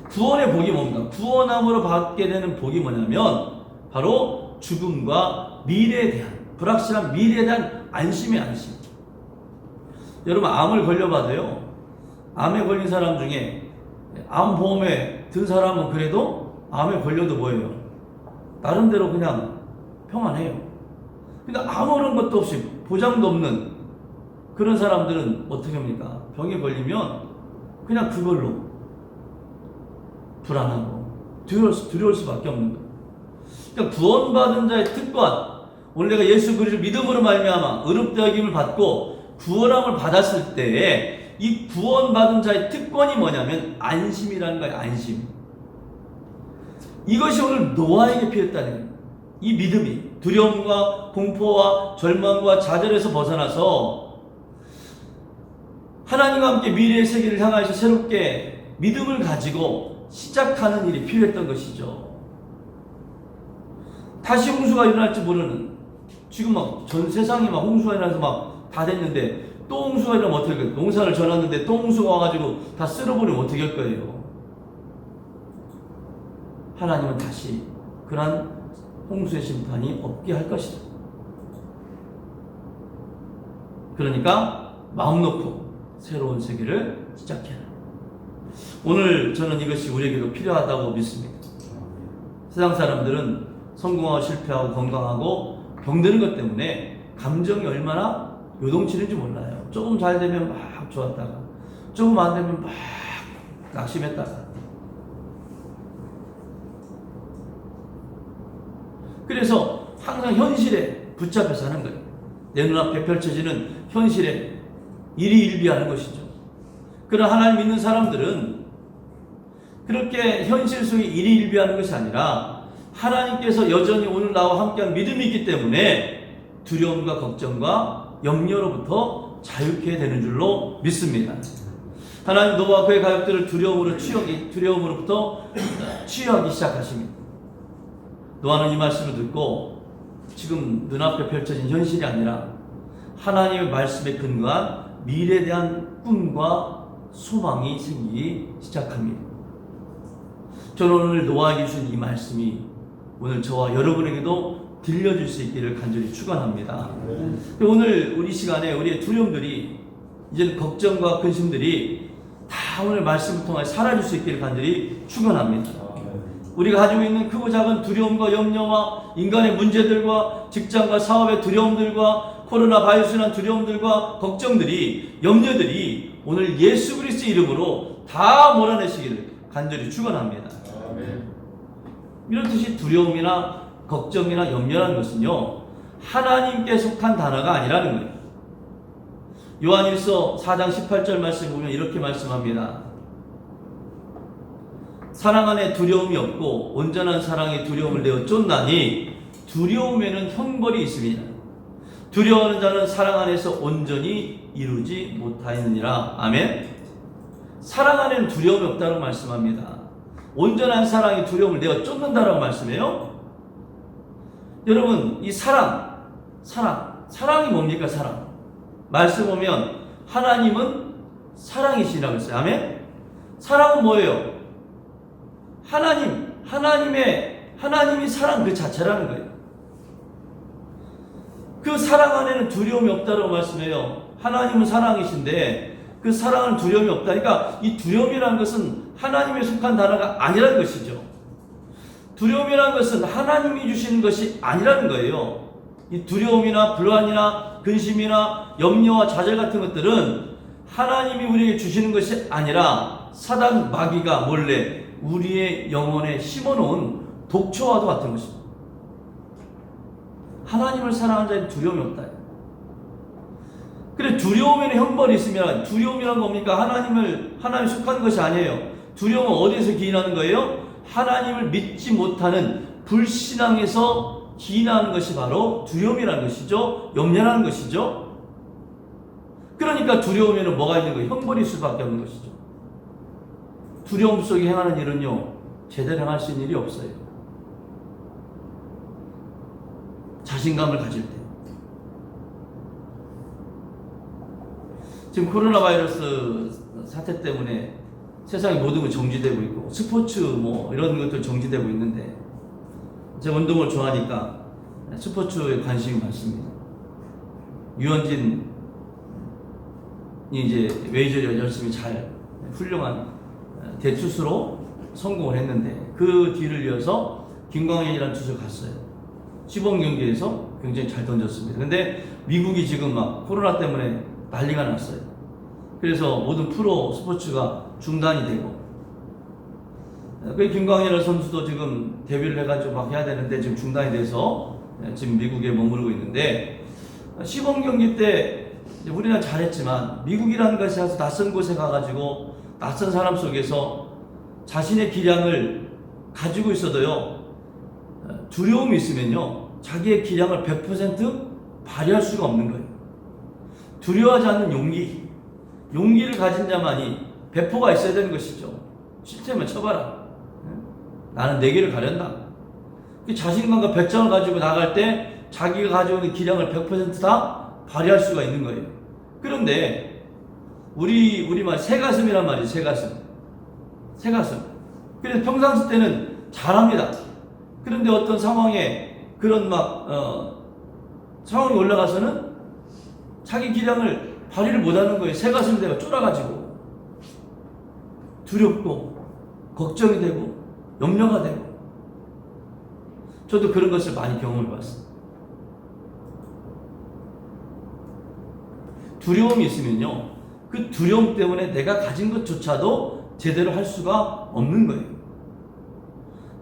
구원의 복이 뭡니까? 구원함으로 받게 되는 복이 뭐냐면 바로 죽음과 미래에 대한 불확실한 미래에 대한 안심의 안심. 여러분 암을 걸려봐도요. 암에 걸린 사람 중에 암보험에 든 사람은 그래도 암에 걸려도 뭐예요? 나름대로 그냥 평안해요. 근데 아무런 것도 없이 보장도 없는 그런 사람들은 어떻게 합니까? 병에 걸리면 그냥 그걸로 불안하고 두려울 수밖에 없는 거예요. 그러니까 구원받은 자의 특권, 오늘 내가 예수 그리스도를 믿음으로 말미암아 의롭다 여김을 받고 구원함을 받았을 때에 이 구원받은 자의 특권이 뭐냐면 안심이라는 거예요. 안심. 이것이 오늘 노아에게 필요했다는 거예요. 이 믿음이 두려움과 공포와 절망과 좌절에서 벗어나서 하나님과 함께 미래의 세계를 향하여서 새롭게 믿음을 가지고 시작하는 일이 필요했던 것이죠. 다시 홍수가 일어날지 모르는, 지금 막 전 세상이 막 홍수가 일어나서 막 다 됐는데 또 홍수가 일어나면 어떻게 할까요? 농사를 져놨는데 또 홍수가 와가지고 다 쓸어버리면 어떻게 할 거예요? 하나님은 다시 그러한 홍수의 심판이 없게 할 것이다. 그러니까 마음 놓고 새로운 세계를 시작해라. 오늘 저는 이것이 우리에게도 필요하다고 믿습니다. 세상 사람들은 성공하고 실패하고 건강하고 병드는 것 때문에 감정이 얼마나 요동치는지 몰라요. 조금 잘 되면 막 좋았다가 조금 안 되면 막 낙심했다가. 그래서 항상 현실에 붙잡혀 사는 거예요. 내 눈앞에 펼쳐지는 현실에 일희일비하는 것이죠. 그러나 하나님 믿는 사람들은 그렇게 현실 속에 일희일비하는 것이 아니라 하나님께서 여전히 오늘 나와 함께한 믿음이 있기 때문에 두려움과 걱정과 염려로부터 자유케 되는 줄로 믿습니다. 하나님 노아와 그의 가족들을 두려움으로부터 치유하기 시작하십니다. 노아는 이 말씀을 듣고 지금 눈앞에 펼쳐진 현실이 아니라 하나님의 말씀에 근거한 미래에 대한 꿈과 소망이 생기기 시작합니다. 저는 오늘 노아에게 주신 이 말씀이 오늘 저와 여러분에게도 들려줄 수 있기를 간절히 축원합니다. 오늘 우리 시간에 우리의 두려움들이 이제는 걱정과 근심들이 다 오늘 말씀을 통해 사라질 수 있기를 간절히 축원합니다. 우리가 가지고 있는 크고 작은 두려움과 염려와 인간의 문제들과 직장과 사업의 두려움들과 코로나 바이러스란 두려움들과 걱정들이 염려들이 오늘 예수 그리스도의 이름으로 다 몰아내시기를 간절히 축원합니다. 이런 뜻이 두려움이나 걱정이나 염려라는 것은요 하나님께 속한 단어가 아니라는 거예요. 요한일서 4장 18절 말씀 보면 이렇게 말씀합니다. 사랑 안에 두려움이 없고 온전한 사랑이 두려움을 내어 쫓나니 두려움에는 형벌이 있습니다. 두려워하는 자는 사랑 안에서 온전히 이루지 못하였느니라. 아멘. 사랑 안에는 두려움이 없다고 말씀합니다. 온전한 사랑이 두려움을 내어 쫓는다라고 말씀해요. 여러분 이 사랑이 뭡니까? 사랑 말씀 보면 하나님은 사랑이시라고 했어요. 아멘. 사랑은 뭐예요? 하나님이 사랑 그 자체라는 거예요. 그 사랑 안에는 두려움이 없다고 말씀해요. 하나님은 사랑이신데 그 사랑은 두려움이 없다. 그러니까 이 두려움이라는 것은 하나님에 속한 단어가 아니라는 것이죠. 두려움이라는 것은 하나님이 주시는 것이 아니라는 거예요. 이 두려움이나 불안이나 근심이나 염려와 좌절 같은 것들은 하나님이 우리에게 주시는 것이 아니라 사단 마귀가 몰래 우리의 영혼에 심어놓은 독초와도 같은 것입니다. 하나님을 사랑하는 자에는 두려움이 없다. 그래 두려움에는 형벌이 있으면 두려움이란 뭡니까? 하나님이 속한 것이 아니에요. 두려움은 어디에서 기인하는 거예요? 하나님을 믿지 못하는 불신앙에서 기인하는 것이 바로 두려움이라는 것이죠. 염려라는 것이죠. 그러니까 두려움에는 뭐가 있는 거예요? 형벌이 있을 수밖에 없는 것이죠. 두려움 속에 행하는 일은요 제대로 행할 수 있는 일이 없어요. 자신감을 가질 때. 지금 코로나 바이러스 사태 때문에 세상의 모든 건 정지되고 있고 스포츠 이런 것들 정지되고 있는데 제가 운동을 좋아하니까 스포츠에 관심이 많습니다. 유현진이 이제 메이저리그 열심히 잘 훌륭한 대투수로 성공을 했는데 그 뒤를 이어서 김광현이라는 투수가 갔어요. 시범 경기에서 굉장히 잘 던졌습니다. 근데 미국이 지금 막 코로나 때문에 난리가 났어요. 그래서 모든 프로 스포츠가 중단이 되고 그 김광현이라는 선수도 지금 데뷔를 해가지고 막 해야 되는데 지금 중단이 돼서 지금 미국에 머무르고 있는데 시범 경기 때 우리는 잘했지만 미국이라는 것이 아주 낯선 곳에 가가지고 낯선 사람 속에서 자신의 기량을 가지고 있어도요 두려움이 있으면요 자기의 기량을 100% 발휘할 수가 없는 거예요. 두려워하지 않는 용기를 가진 자만이 배포가 있어야 되는 것이죠. 실제면 쳐봐라. 나는 내 길을 가련다. 자신감과 배짱을 가지고 나갈 때 자기가 가지고 있는 기량을 100% 다 발휘할 수가 있는 거예요. 그런데 우리말 새가슴이란 말이에요. 새가슴. 그래서 평상시 때는 잘합니다. 그런데 어떤 상황에 그런 상황이 올라가서는 자기 기량을 발휘를 못하는 거예요. 새가슴이 되고 쫄아가지고 두렵고 걱정이 되고 염려가 되고 저도 그런 것을 많이 경험해 봤습니다. 두려움이 있으면요 그 두려움 때문에 내가 가진 것조차도 제대로 할 수가 없는 거예요.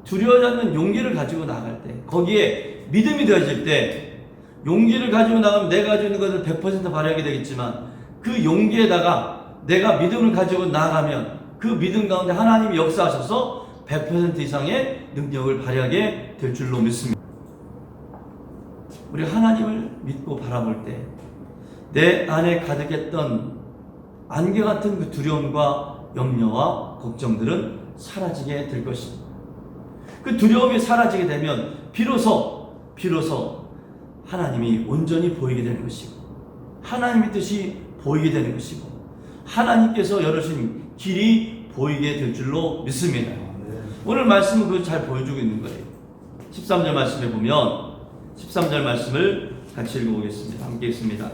두려워하지 않는 용기를 가지고 나갈 때 거기에 믿음이 되어질 때 용기를 가지고 나가면 내가 가지고 있는 것을 100% 발휘하게 되겠지만 그 용기에다가 내가 믿음을 가지고 나가면 그 믿음 가운데 하나님이 역사하셔서 100% 이상의 능력을 발휘하게 될 줄로 믿습니다. 우리 하나님을 믿고 바라볼 때 내 안에 가득했던 안개 같은 그 두려움과 염려와 걱정들은 사라지게 될 것입니다. 그 두려움이 사라지게 되면 비로소 하나님이 온전히 보이게 되는 것이고 하나님의 뜻이 보이게 되는 것이고 하나님께서 열으신 길이 보이게 될 줄로 믿습니다. 오늘 말씀은 그걸 잘 보여주고 있는 거예요. 13절 말씀에 보면 13절 말씀을 같이 읽어보겠습니다. 함께 읽습니다.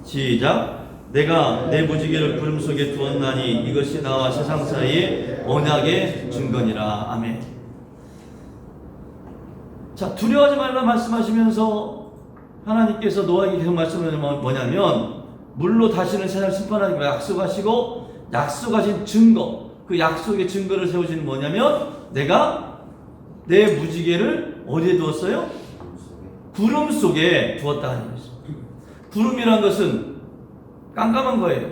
시작. 내가 내 무지개를 구름 속에 두었나니 이것이 나와 세상 사이에 언약의 증거니라. 아멘. 자, 두려워하지 말라 말씀하시면서 하나님께서 노아에게 계속 말씀하는 뭐냐면 물로 다시는 세상을 심판하기로 약속하시고 약속하신 증거, 그 약속의 증거를 세우시는 뭐냐면 내가 내 무지개를 어디에 두었어요? 구름 속에 두었다 하는 것입니다. 구름이란 것은 깜깜한 거예요.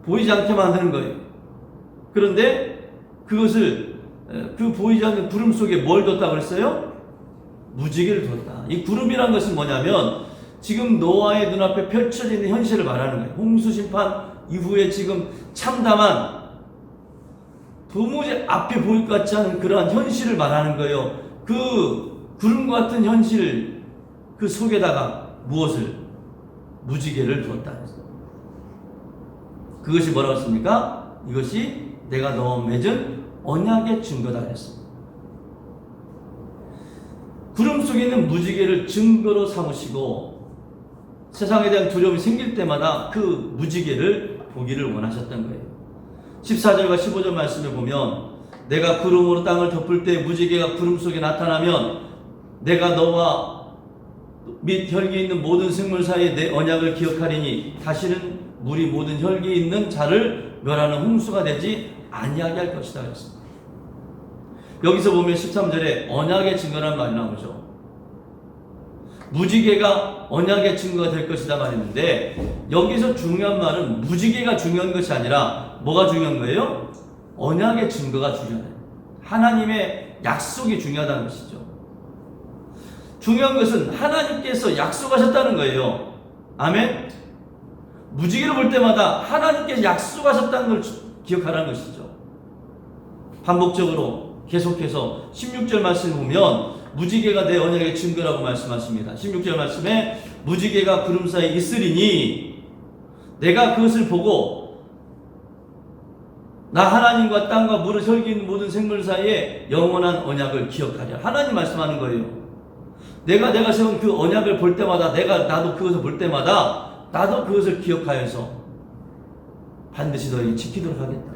보이지 않게 만드는 거예요. 그런데 그것을 그 보이지 않는 구름 속에 뭘 뒀다고 그랬어요? 무지개를 뒀다. 이 구름이란 것은 뭐냐면 지금 노아의 눈앞에 펼쳐지는 현실을 말하는 거예요. 홍수 심판 이후에 지금 참담한 도무지 앞에 보일 것 같지 않은 그러한 현실을 말하는 거예요. 그 구름과 같은 현실 그 속에다가 무엇을? 무지개를 두었다. 그것이 뭐라고 했습니까? 이것이 내가 너와 맺은 언약의 증거다 했습니다. 구름 속에 있는 무지개를 증거로 삼으시고 세상에 대한 두려움이 생길 때마다 그 무지개를 보기를 원하셨던 거예요. 14절과 15절 말씀을 보면 내가 구름으로 땅을 덮을 때 무지개가 구름 속에 나타나면 내가 너와 및 혈기에 있는 모든 생물 사이에 내 언약을 기억하리니 다시는 물이 모든 혈기에 있는 자를 멸하는 홍수가 되지 아니하게 할 것이다 그랬습니다. 여기서 보면 13절에 언약의 증거라는 말이 나오죠. 무지개가 언약의 증거가 될 것이다 말했는데 여기서 중요한 말은 무지개가 중요한 것이 아니라 뭐가 중요한 거예요? 언약의 증거가 중요하다. 하나님의 약속이 중요하다는 것이죠. 중요한 것은 하나님께서 약속하셨다는 거예요. 아멘. 무지개를 볼 때마다 하나님께서 약속하셨다는 걸 기억하라는 것이죠. 반복적으로 계속해서 16절 말씀을 보면 무지개가 내 언약의 증거라고 말씀하십니다. 16절 말씀에 무지개가 구름 사이에 있으리니 내가 그것을 보고 나 하나님과 땅과 물을 혈기 있는 모든 생물 사이에 영원한 언약을 기억하랴. 하나님 말씀하는 거예요. 내가 세운 그 언약을 볼 때마다 나도 그것을 볼 때마다 나도 그것을 기억하여서 반드시 너에게 지키도록 하겠다.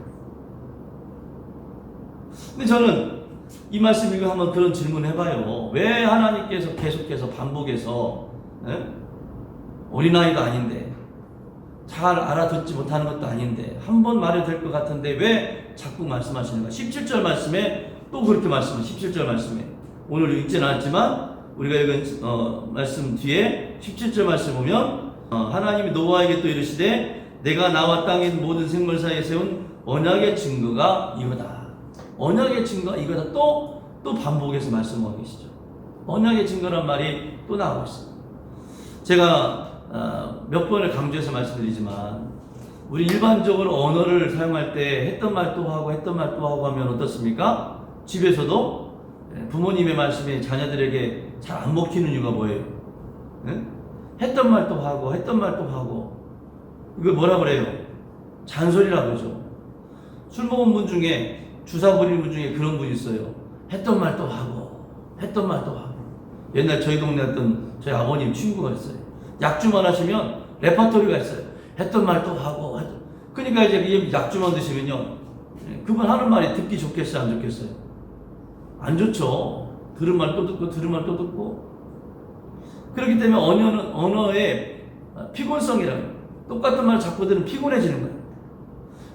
근데 저는 이 말씀 읽고 한번 그런 질문을 해봐요. 왜 하나님께서 계속해서 반복해서 어린아이도 아닌데 잘 알아듣지 못하는 것도 아닌데 한 번 말해도 될 것 같은데 왜 자꾸 말씀하시는가? 17절 말씀에 또 그렇게 말씀하세요. 17절 말씀에 오늘 읽지는 않았지만 우리가 읽은 말씀 뒤에 17절 말씀 보면 하나님이 노아에게 또 이르시되 내가 나와 땅에 있는 모든 생물 사이에 세운 언약의 증거가 이거다. 언약의 증거가 이거다. 또 반복해서 말씀하고 계시죠. 언약의 증거란 말이 또 나오고 있습니다. 제가 몇 번을 강조해서 말씀드리지만 우리 일반적으로 언어를 사용할 때 했던 말 또 하고 했던 말 또 하고 하면 어떻습니까? 집에서도 부모님의 말씀이 자녀들에게 잘 안 먹히는 이유가 뭐예요? 했던 말 또 하고 했던 말 또 하고 이걸 뭐라 그래요? 잔소리라고 그러죠. 술 먹은 분 중에 주사 부리는 분 중에 그런 분이 있어요. 했던 말 또 하고 했던 말 또 하고. 옛날 저희 동네에 있던 저희 아버님 친구가 있어요. 약주만 하시면 레퍼토리가 있어요. 했던 말 또 하고. 그러니까 이제 이 약주만 드시면요, 그분 하는 말이 듣기 좋겠어요, 안 좋겠어요? 안 좋죠. 들은 말 또 듣고 들은 말 또 듣고. 그렇기 때문에 언어의 피곤성이라는 거예요. 똑같은 말을 자꾸 들으면 피곤해지는 거예요.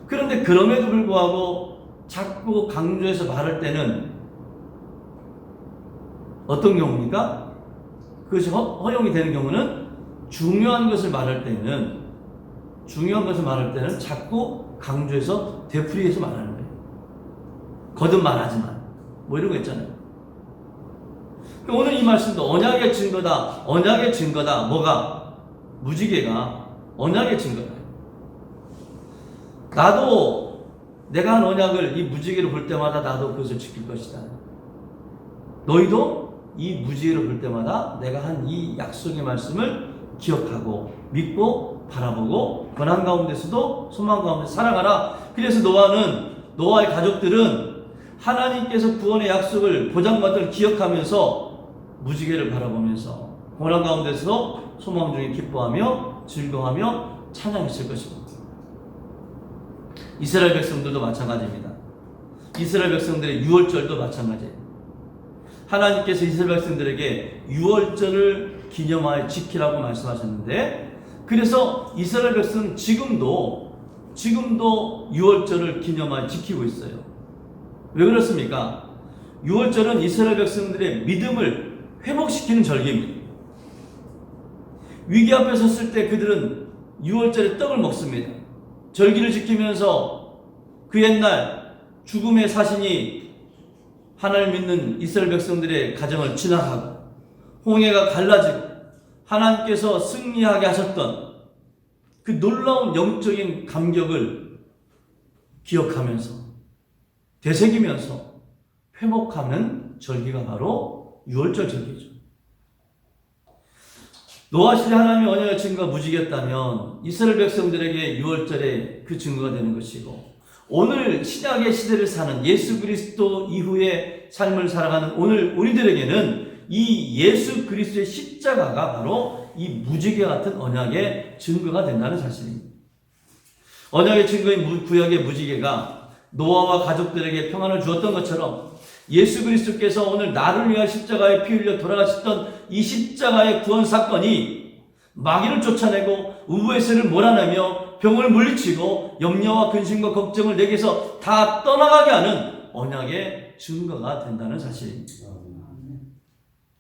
그런데 그럼에도 불구하고 자꾸 강조해서 말할 때는 어떤 경우입니까? 그것이 허용이 되는 경우는 중요한 것을 말할 때는 자꾸 강조해서 되풀이해서 말하는 거예요. 거듭 말하지만 뭐 이런 거 있잖아요. 오늘 이 말씀도 언약의 증거다. 뭐가? 무지개가 언약의 증거다. 나도 내가 한 언약을 이 무지개를 볼 때마다 나도 그것을 지킬 것이다. 너희도 이 무지개를 볼 때마다 내가 한 이 약속의 말씀을 기억하고 믿고 바라보고 고난 가운데서도 소망 가운데 살아가라. 그래서 노아의 가족들은 하나님께서 구원의 약속을 보장받을 기억하면서 무지개를 바라보면서 고난 가운데서 소망 중에 기뻐하며 즐거워하며 찬양했을 것입니다. 이스라엘 백성들도 마찬가지입니다. 이스라엘 백성들의 유월절도 마찬가지예요. 하나님께서 이스라엘 백성들에게 유월절을 기념하여 지키라고 말씀하셨는데, 그래서 이스라엘 백성은 지금도 유월절을 기념하여 지키고 있어요. 왜 그렇습니까? 유월절은 이스라엘 백성들의 믿음을 회복시키는 절기입니다. 위기 앞에 섰을 때 그들은 유월절에 떡을 먹습니다. 절기를 지키면서 그 옛날 죽음의 사신이 하나님을 믿는 이스라엘 백성들의 가정을 지나가고 홍해가 갈라지고 하나님께서 승리하게 하셨던 그 놀라운 영적인 감격을 기억하면서 되새기면서 회복하는 절기가 바로 유월절 절기죠. 노아 시대 하나님의 언약의 증거가 무지개였다면 이스라엘 백성들에게 유월절의 그 증거가 되는 것이고, 오늘 신약의 시대를 사는 예수 그리스도 이후의 삶을 살아가는 오늘 우리들에게는 이 예수 그리스도의 십자가가 바로 이 무지개 같은 언약의 증거가 된다는 사실입니다. 언약의 증거인 구약의 무지개가 노아와 가족들에게 평안을 주었던 것처럼 예수 그리스도께서 오늘 나를 위한 십자가에 피 흘려 돌아가셨던 이 십자가의 구원 사건이 마귀를 쫓아내고 우부의 세를 몰아내며 병을 물리치고 염려와 근심과 걱정을 내게서 다 떠나가게 하는 언약의 증거가 된다는 사실입니다.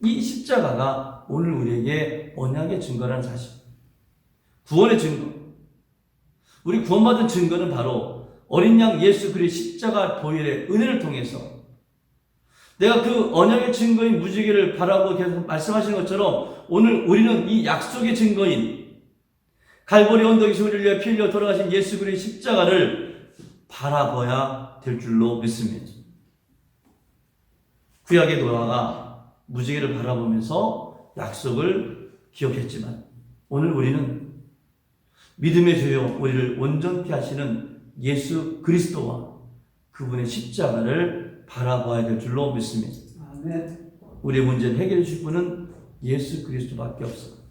이 십자가가 오늘 우리에게 언약의 증거라는 사실, 구원의 증거. 우리 구원받은 증거는 바로 어린 양 예수 그리스도의 십자가 보혈의 은혜를 통해서 내가 그 언약의 증거인 무지개를 바라보고 계속 말씀하시는 것처럼 오늘 우리는 이 약속의 증거인 갈보리 언덕에서 우리를 위해 피 흘려 돌아가신 예수 그리스도의 십자가를 바라봐야 될 줄로 믿습니다. 구약의 노아가 무지개를 바라보면서 약속을 기억했지만 오늘 우리는 믿음의 주요 우리를 온전케 하시는 예수 그리스도와 그분의 십자가를 바라봐야 될 줄로 믿습니다. 아멘. 우리의 문제를 해결해 주실 분은 예수 그리스도밖에 없습니다.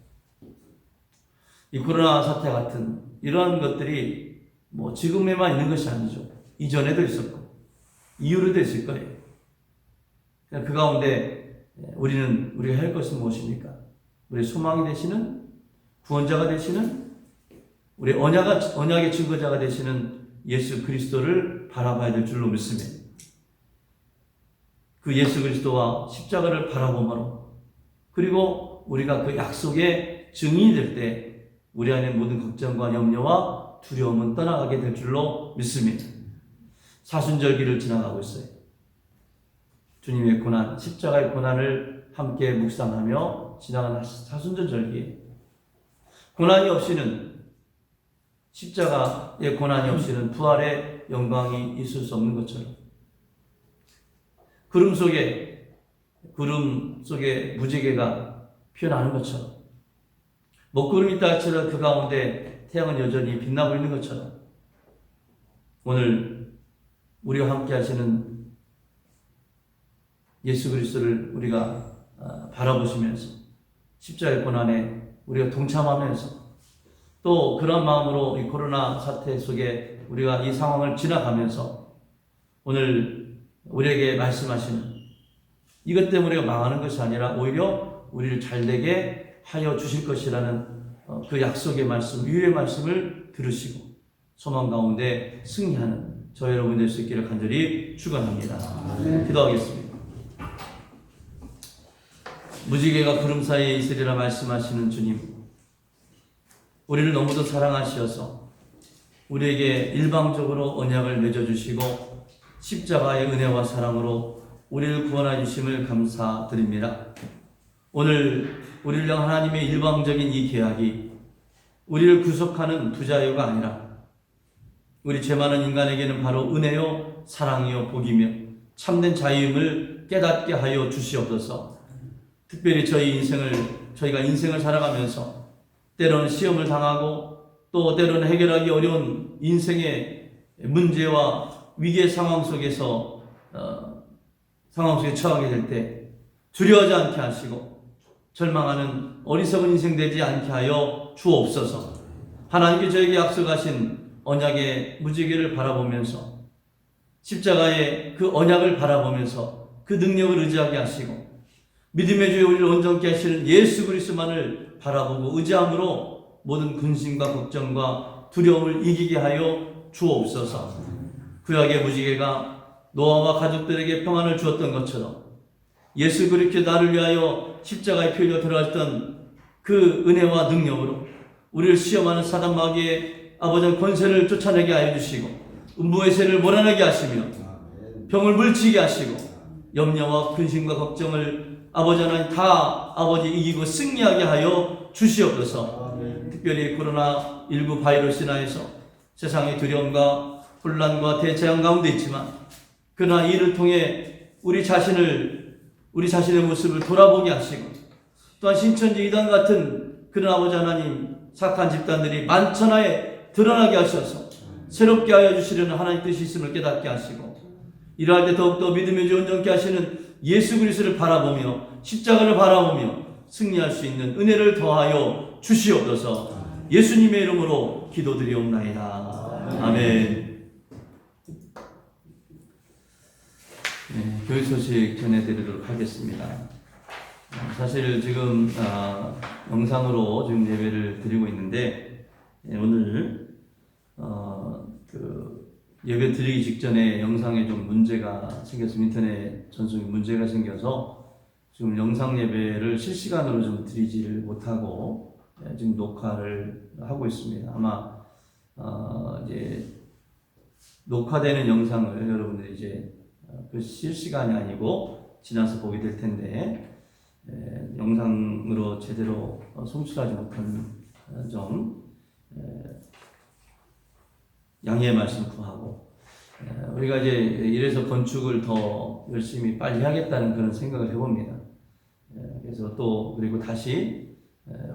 이 코로나 사태 같은 이러한 것들이 뭐 지금에만 있는 것이 아니죠. 이전에도 있었고 이후로도 있을 거예요. 그 가운데 우리가 할 것은 무엇입니까? 우리 소망이 되시는 구원자가 되시는 우리 언약의 증거자가 되시는 예수 그리스도를 바라봐야 될 줄로 믿습니다. 그 예수 그리스도와 십자가를 바라보므로, 그리고 우리가 그 약속의 증인이 될 때 우리 안에 모든 걱정과 염려와 두려움은 떠나가게 될 줄로 믿습니다. 사순절기를 지나가고 있어요. 주님의 고난, 십자가의 고난을 함께 묵상하며 지나가는 사순절기에 고난이 없이는, 십자가의 고난이 없이는 부활의 영광이 있을 수 없는 것처럼 구름 속에 무지개가 피어나는 것처럼, 먹구름이 있다 할지라도 그 가운데 태양은 여전히 빛나고 있는 것처럼, 오늘 우리와 함께 하시는 예수 그리스도를 우리가 바라보시면서 십자가의 고난에 우리가 동참하면서 또 그런 마음으로 이 코로나 사태 속에 우리가 이 상황을 지나가면서 오늘 우리에게 말씀하시는 이것 때문에 우리가 망하는 것이 아니라 오히려 우리를 잘되게 하여 주실 것이라는 그 약속의 말씀, 위로의 말씀을 들으시고 소망 가운데 승리하는 저 여러분 될 수 있기를 간절히 축원합니다. 기도하겠습니다. 무지개가 구름 사이에 있으리라 말씀하시는 주님, 우리를 너무도 사랑하시어서 우리에게 일방적으로 언약을 맺어주시고 십자가의 은혜와 사랑으로 우리를 구원해 주심을 감사드립니다. 오늘 우리를 향한 하나님의 일방적인 이 계약이 우리를 구속하는 부자유가 아니라 우리 죄 많은 인간에게는 바로 은혜요 사랑이요 복이며 참된 자유임을 깨닫게 하여 주시옵소서. 특별히 저희가 인생을 살아가면서 때로는 시험을 당하고 또 때로는 해결하기 어려운 인생의 문제와 위기의 상황 속에서 상황 속에 처하게 될 때 두려워하지 않게 하시고 절망하는 어리석은 인생 되지 않게 하여 주옵소서. 하나님께 저에게 약속하신 언약의 무지개를 바라보면서 십자가의 그 언약을 바라보면서 그 능력을 의지하게 하시고 믿음의 주에 우리를 온전케 하시는 예수 그리스도만을 바라보고 의지함으로 모든 근심과 걱정과 두려움을 이기게 하여 주옵소서. 구약의 무지개가 노아와 가족들에게 평안을 주었던 것처럼 예수 그리스도 나를 위하여 십자가에 피 흘려 들어갔던 그 은혜와 능력으로 우리를 시험하는 사단 마귀의 아버지 권세를 쫓아내게 하여 주시고 음부의 세를 몰아내게 하시며 병을 물리치게 하시고 염려와 근심과 걱정을 아버지 하나님 다 아버지 이기고 승리하게 하여 주시옵소서. 특별히 코로나19 바이러스 인하여서 세상의 두려움과 혼란과 대재앙 가운데 있지만 그러나 이를 통해 우리 자신의 모습을 돌아보게 하시고 또한 신천지 이단 같은 그런 아버지 하나님 착한 집단들이 만천하에 드러나게 하셔서 새롭게 하여 주시려는 하나님 뜻이 있음을 깨닫게 하시고 이러할 때 더욱더 믿음의 주 온전케 하시는 예수 그리스도를 바라보며 십자가를 바라보며 승리할 수 있는 은혜를 더하여 주시옵소서. 예수님의 이름으로 기도드리옵나이다. 아멘. 네, 교회 소식 전해드리도록 하겠습니다. 사실 지금 영상으로 지금 예배를 드리고 있는데 오늘 예배 드리기 직전에 영상에 좀 문제가 생겨서 인터넷 전송에 문제가 생겨서 지금 영상 예배를 실시간으로 좀 드리지를 못하고 지금 녹화를 하고 있습니다. 아마 이제 녹화되는 영상을 여러분들이 이제 그 실시간이 아니고 지나서 보게 될 텐데 영상으로 제대로 송출하지 못한 점 양해의 말씀 구하고 우리가 이제 이래서 건축을 더 열심히 빨리 해야겠다는 그런 생각을 해봅니다. 그래서 또 그리고 다시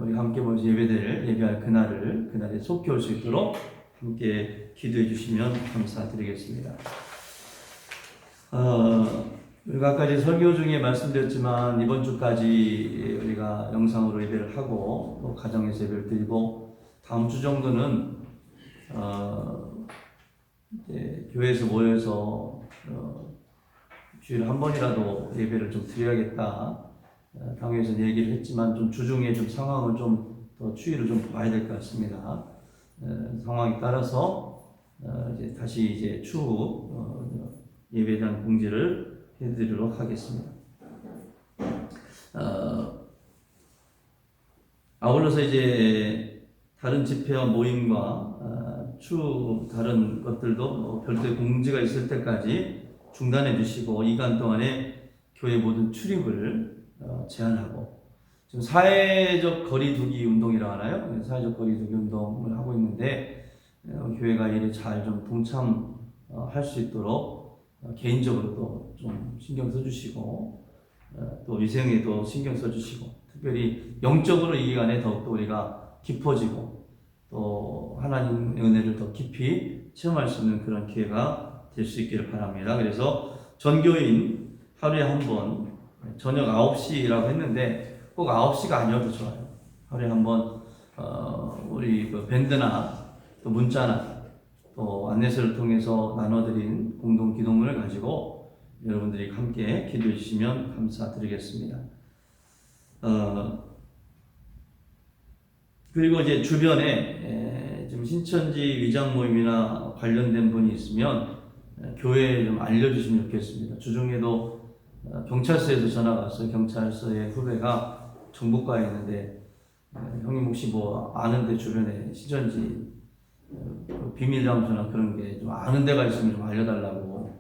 우리 함께 모여서 예배할 그날에 속히 올 수 있도록 함께 기도해 주시면 감사드리겠습니다. 우리가 아까 이제 설교 중에 말씀드렸지만 이번 주까지 우리가 영상으로 예배를 하고 또 가정에서 예배를 드리고 다음 주 정도는 이제 교회에서 모여서 주일에 한 번이라도 예배를 좀 드려야겠다. 당회에서 얘기를 했지만 좀 주중에 좀 상황을 좀 더 추이를 좀 봐야 될 것 같습니다. 상황에 따라서 이제 다시 이제 추후 예배에 대한 공지를 해드리도록 하겠습니다. 아울러서 이제 다른 집회와 모임과 추후 다른 것들도 별도의 공지가 있을 때까지 중단해 주시고 이 기간 동안에 교회 모든 출입을 제한하고 지금 사회적 거리두기 운동이라고 하나요? 사회적 거리두기 운동을 하고 있는데 교회가 이를 잘 좀 동참할 수 있도록 개인적으로도 좀 신경 써주시고 또 위생에도 신경 써주시고 특별히 영적으로 이 기간에 더욱더 우리가 깊어지고 또 하나님의 은혜를 더 깊이 체험할 수 있는 그런 기회가 될 수 있기를 바랍니다. 그래서 전교인 하루에 한 번 저녁 9시라고 했는데 꼭 9시가 아니어도 좋아요. 하루에 한 번 우리 그 밴드나 또 문자나 또 안내서를 통해서 나눠드린 공동 기도문을 가지고 여러분들이 함께 기도해 주시면 감사드리겠습니다. 그리고 이제 주변에 좀 신천지 위장 모임이나 관련된 분이 있으면 교회에 좀 알려주시면 좋겠습니다. 주중에도 경찰서에서 전화가 왔어요. 경찰서의 후배가 정보과에 있는데 형님 혹시 뭐 아는데 주변에 신천지 비밀 장소나 그런 게 좀 아는 데가 있으면 좀 알려달라고.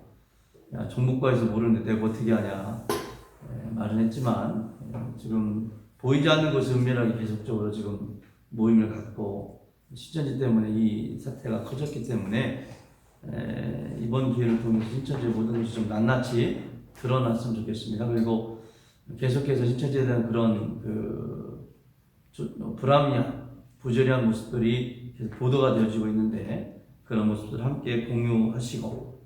야, 정보과에서 모르는데 내가 어떻게 하냐 말은 했지만 지금 보이지 않는 곳에 은밀하게 계속적으로 지금 모임을 갖고 신천지 때문에 이 사태가 커졌기 때문에 이번 기회를 통해서 신천지의 모든 것이 좀 낱낱이 드러났으면 좋겠습니다. 그리고 계속해서 신천지에 대한 그런 불합리한 부조리한 모습들이 계속 보도가 되어지고 있는데 그런 모습들 함께 공유하시고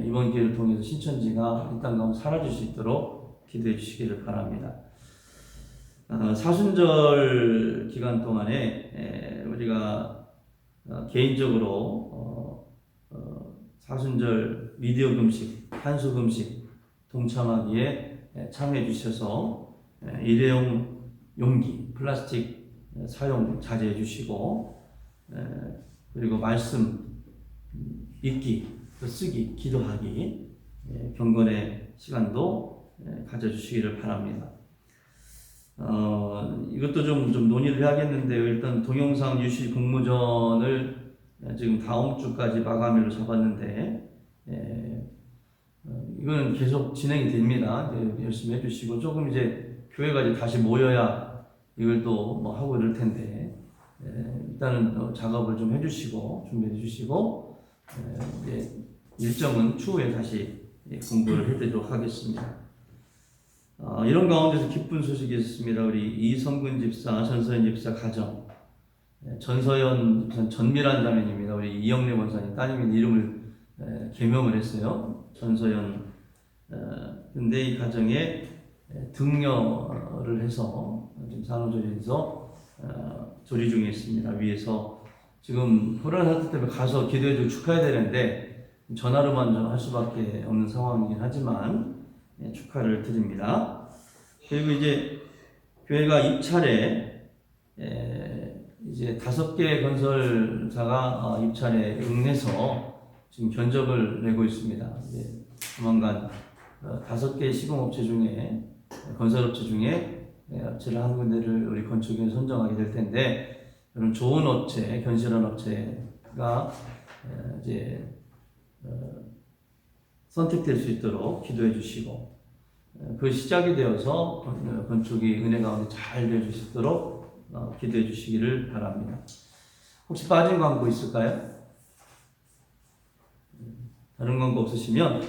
이번 기회를 통해서 신천지가 이 땅 가운데 사라질 수 있도록 기도해 주시기를 바랍니다. 사순절 기간 동안에 우리가 개인적으로 사순절 미디어 금식, 탄수 금식 동참하기에 참여해 주셔서 일회용 용기, 플라스틱 사용 자제해 주시고 그리고 말씀 읽기, 쓰기, 기도하기 경건의 시간도 가져주시기를 바랍니다. 이것도 좀 논의를 해야겠는데요. 일단 동영상 유시 공모전을 지금 다음 주까지 마감일로 잡았는데 이거는 계속 진행이 됩니다. 열심히 해주시고 조금 이제 교회가 이제 다시 모여야 이걸 또 뭐 하고 이럴 텐데 일단은 작업을 좀 해주시고 준비해 주시고 일정은 추후에 다시 공부를 해드리도록 하겠습니다. 이런 가운데서 기쁜 소식이 있습니다. 우리 이성근 집사, 전서연 집사 가정, 전서연 집사 전미란 자매입니다. 우리 이영래 권사님 따님인 이름을 개명을 했어요. 전서연. 근데 이 가정에 등려를 해서 지금 산후조리에서 조리 중에 있습니다. 위에서 지금 코로나 사태 때문에 가서 기도해주고 축하해야 되는데 전화로만 좀 할 수밖에 없는 상황이긴 하지만 축하를 드립니다. 그리고 이제 교회가 입찰에 이제 5개 건설사가 입찰에 응해서 지금 견적을 내고 있습니다. 이제 조만간 5개 시공업체 중에 건설업체 중에 업체를 한 군데를 우리 건축위에 선정하게 될 텐데 이런 좋은 업체, 견실한 업체가 이제 선택될 수 있도록 기도해 주시고 그 시작이 되어서 건축이 은혜 가운데 잘 되어질 수 있도록 기도해 주시기를 바랍니다. 혹시 빠진 광고 있을까요? 다른 광고 없으시면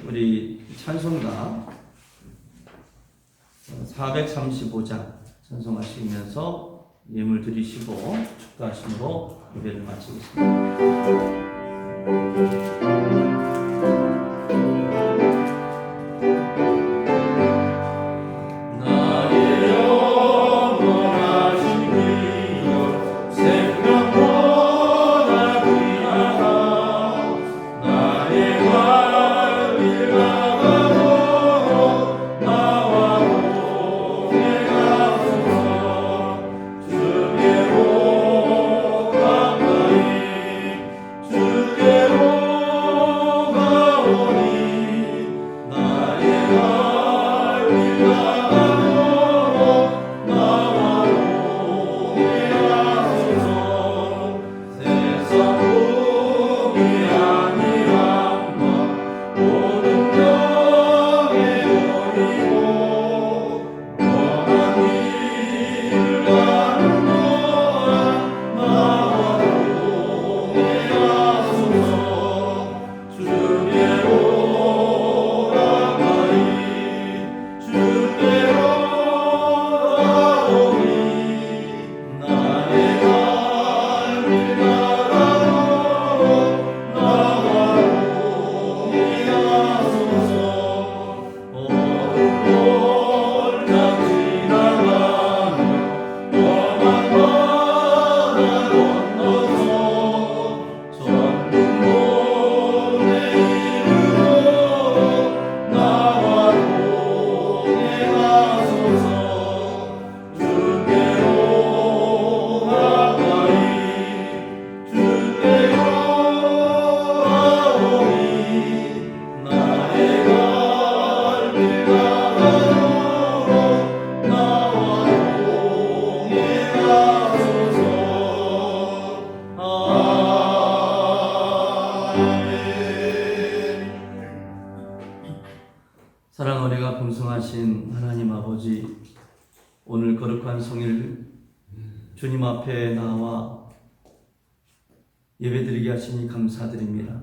우리 찬송가 435장 찬송하시면서 예물 드리시고 축도하심으로 예배를 마치겠습니다. 사랑 은혜가 풍성하신 하나님 아버지, 오늘 거룩한 성일 주님 앞에 나와 예배드리게 하시니 감사드립니다.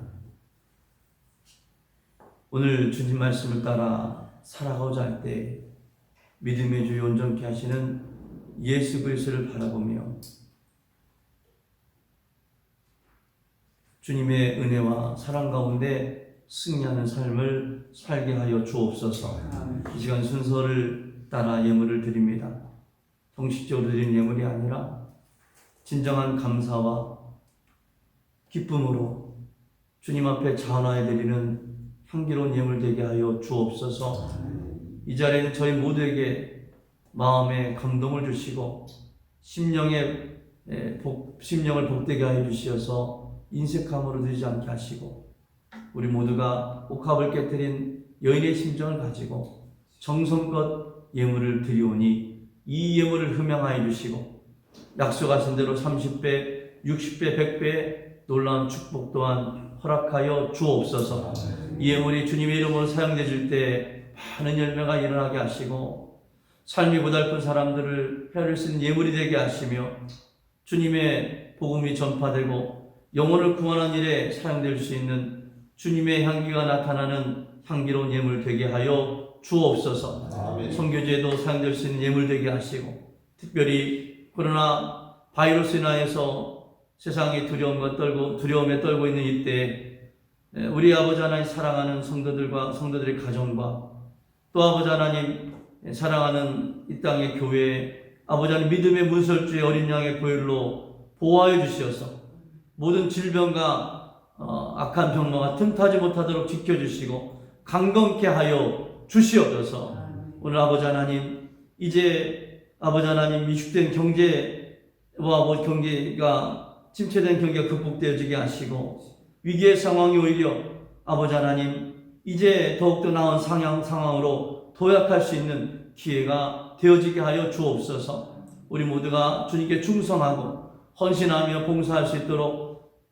오늘 주님 말씀을 따라 살아가고자 할 때 믿음의 주 온전케 하시는 예수 그리스도를 바라보며 주님의 은혜와 사랑 가운데 승리하는 삶을 살게 하여 주옵소서. 이 시간 순서를 따라 예물을 드립니다. 형식적으로 드린 예물이 아니라 진정한 감사와 기쁨으로 주님 앞에 자원하여 드리는 향기로운 예물 되게 하여 주옵소서. 이 자리에는 저희 모두에게 마음에 감동을 주시고 심령을 복되게 하여 주시어서 인색함으로 드리지 않게 하시고, 우리 모두가 옥합을 깨뜨린 여인의 심정을 가지고 정성껏 예물을 드리오니 이 예물을 흠양하여 주시고 약속하신 대로 30배, 60배, 100배의 놀라운 축복 또한 허락하여 주옵소서. 이 예물이 주님의 이름으로 사용되질 때 많은 열매가 일어나게 하시고 삶이 고달픈 사람들을 헤아릴 수 있는 예물이 되게 하시며 주님의 복음이 전파되고 영혼을 구원하는 일에 사용될 수 있는 주님의 향기가 나타나는 향기로운 예물 되게 하여 주옵소서. 선교제도 사용될 수 있는 예물 되게 하시고, 특별히 코로나 바이러스 인하여서 세상이 두려움에 떨고 있는 이때 우리 아버지 하나님 사랑하는 성도들의 가정과 또 아버지 하나님 사랑하는 이 땅의 교회, 아버지 하나님 믿음의 문설주의 어린 양의 보혈로 보호하여 주시어서 모든 질병과 악한 병마가 틈타지 못하도록 지켜주시고 강건케 하여 주시옵소서. 오늘 아버지 하나님, 이제 아버지 하나님 위축된 경제와 경기가 침체된 경기가 극복되어지게 하시고 위기의 상황이 오히려 아버지 하나님 이제 더욱더 나은 상황으로 도약할 수 있는 기회가 되어지게 하여 주옵소서. 우리 모두가 주님께 충성하고 헌신하며 봉사할 수 있도록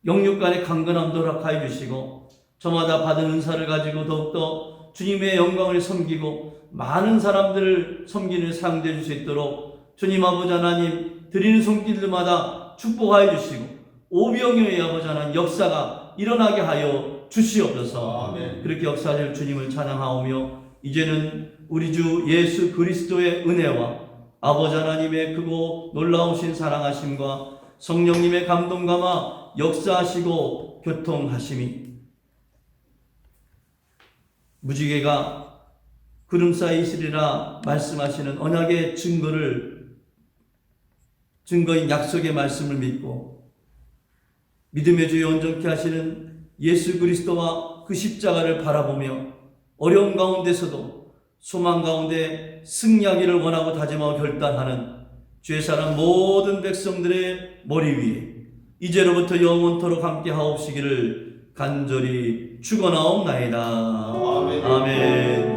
영육간의 강건함도 허락하여 주시고 저마다 받은 은사를 가지고 더욱더 주님의 영광을 섬기고 많은 사람들을 섬기는 사용되어 줄 수 있도록 주님 아버지 하나님 드리는 손길들마다 축복하여 주시고 오병이어의 아버지 하나님 역사가 일어나게 하여 주시옵소서. 아멘. 그렇게 역사하실 주님을 찬양하오며 이제는 우리 주 예수 그리스도의 은혜와 아버지 하나님의 크고 놀라우신 사랑하심과 성령님의 감동감화 역사하시고 교통하심이 무지개가 구름 사이 있으리라 말씀하시는 언약의 증거인 약속의 말씀을 믿고 믿음의 주에 온전케 하시는 예수 그리스도와 그 십자가를 바라보며 어려움 가운데서도 소망 가운데 승리하기를 원하고 다짐하고 결단하는 주의 사랑 모든 백성들의 머리 위에 이제로부터 영원토록 함께 하옵시기를 간절히 축원하옵나이다. 아멘.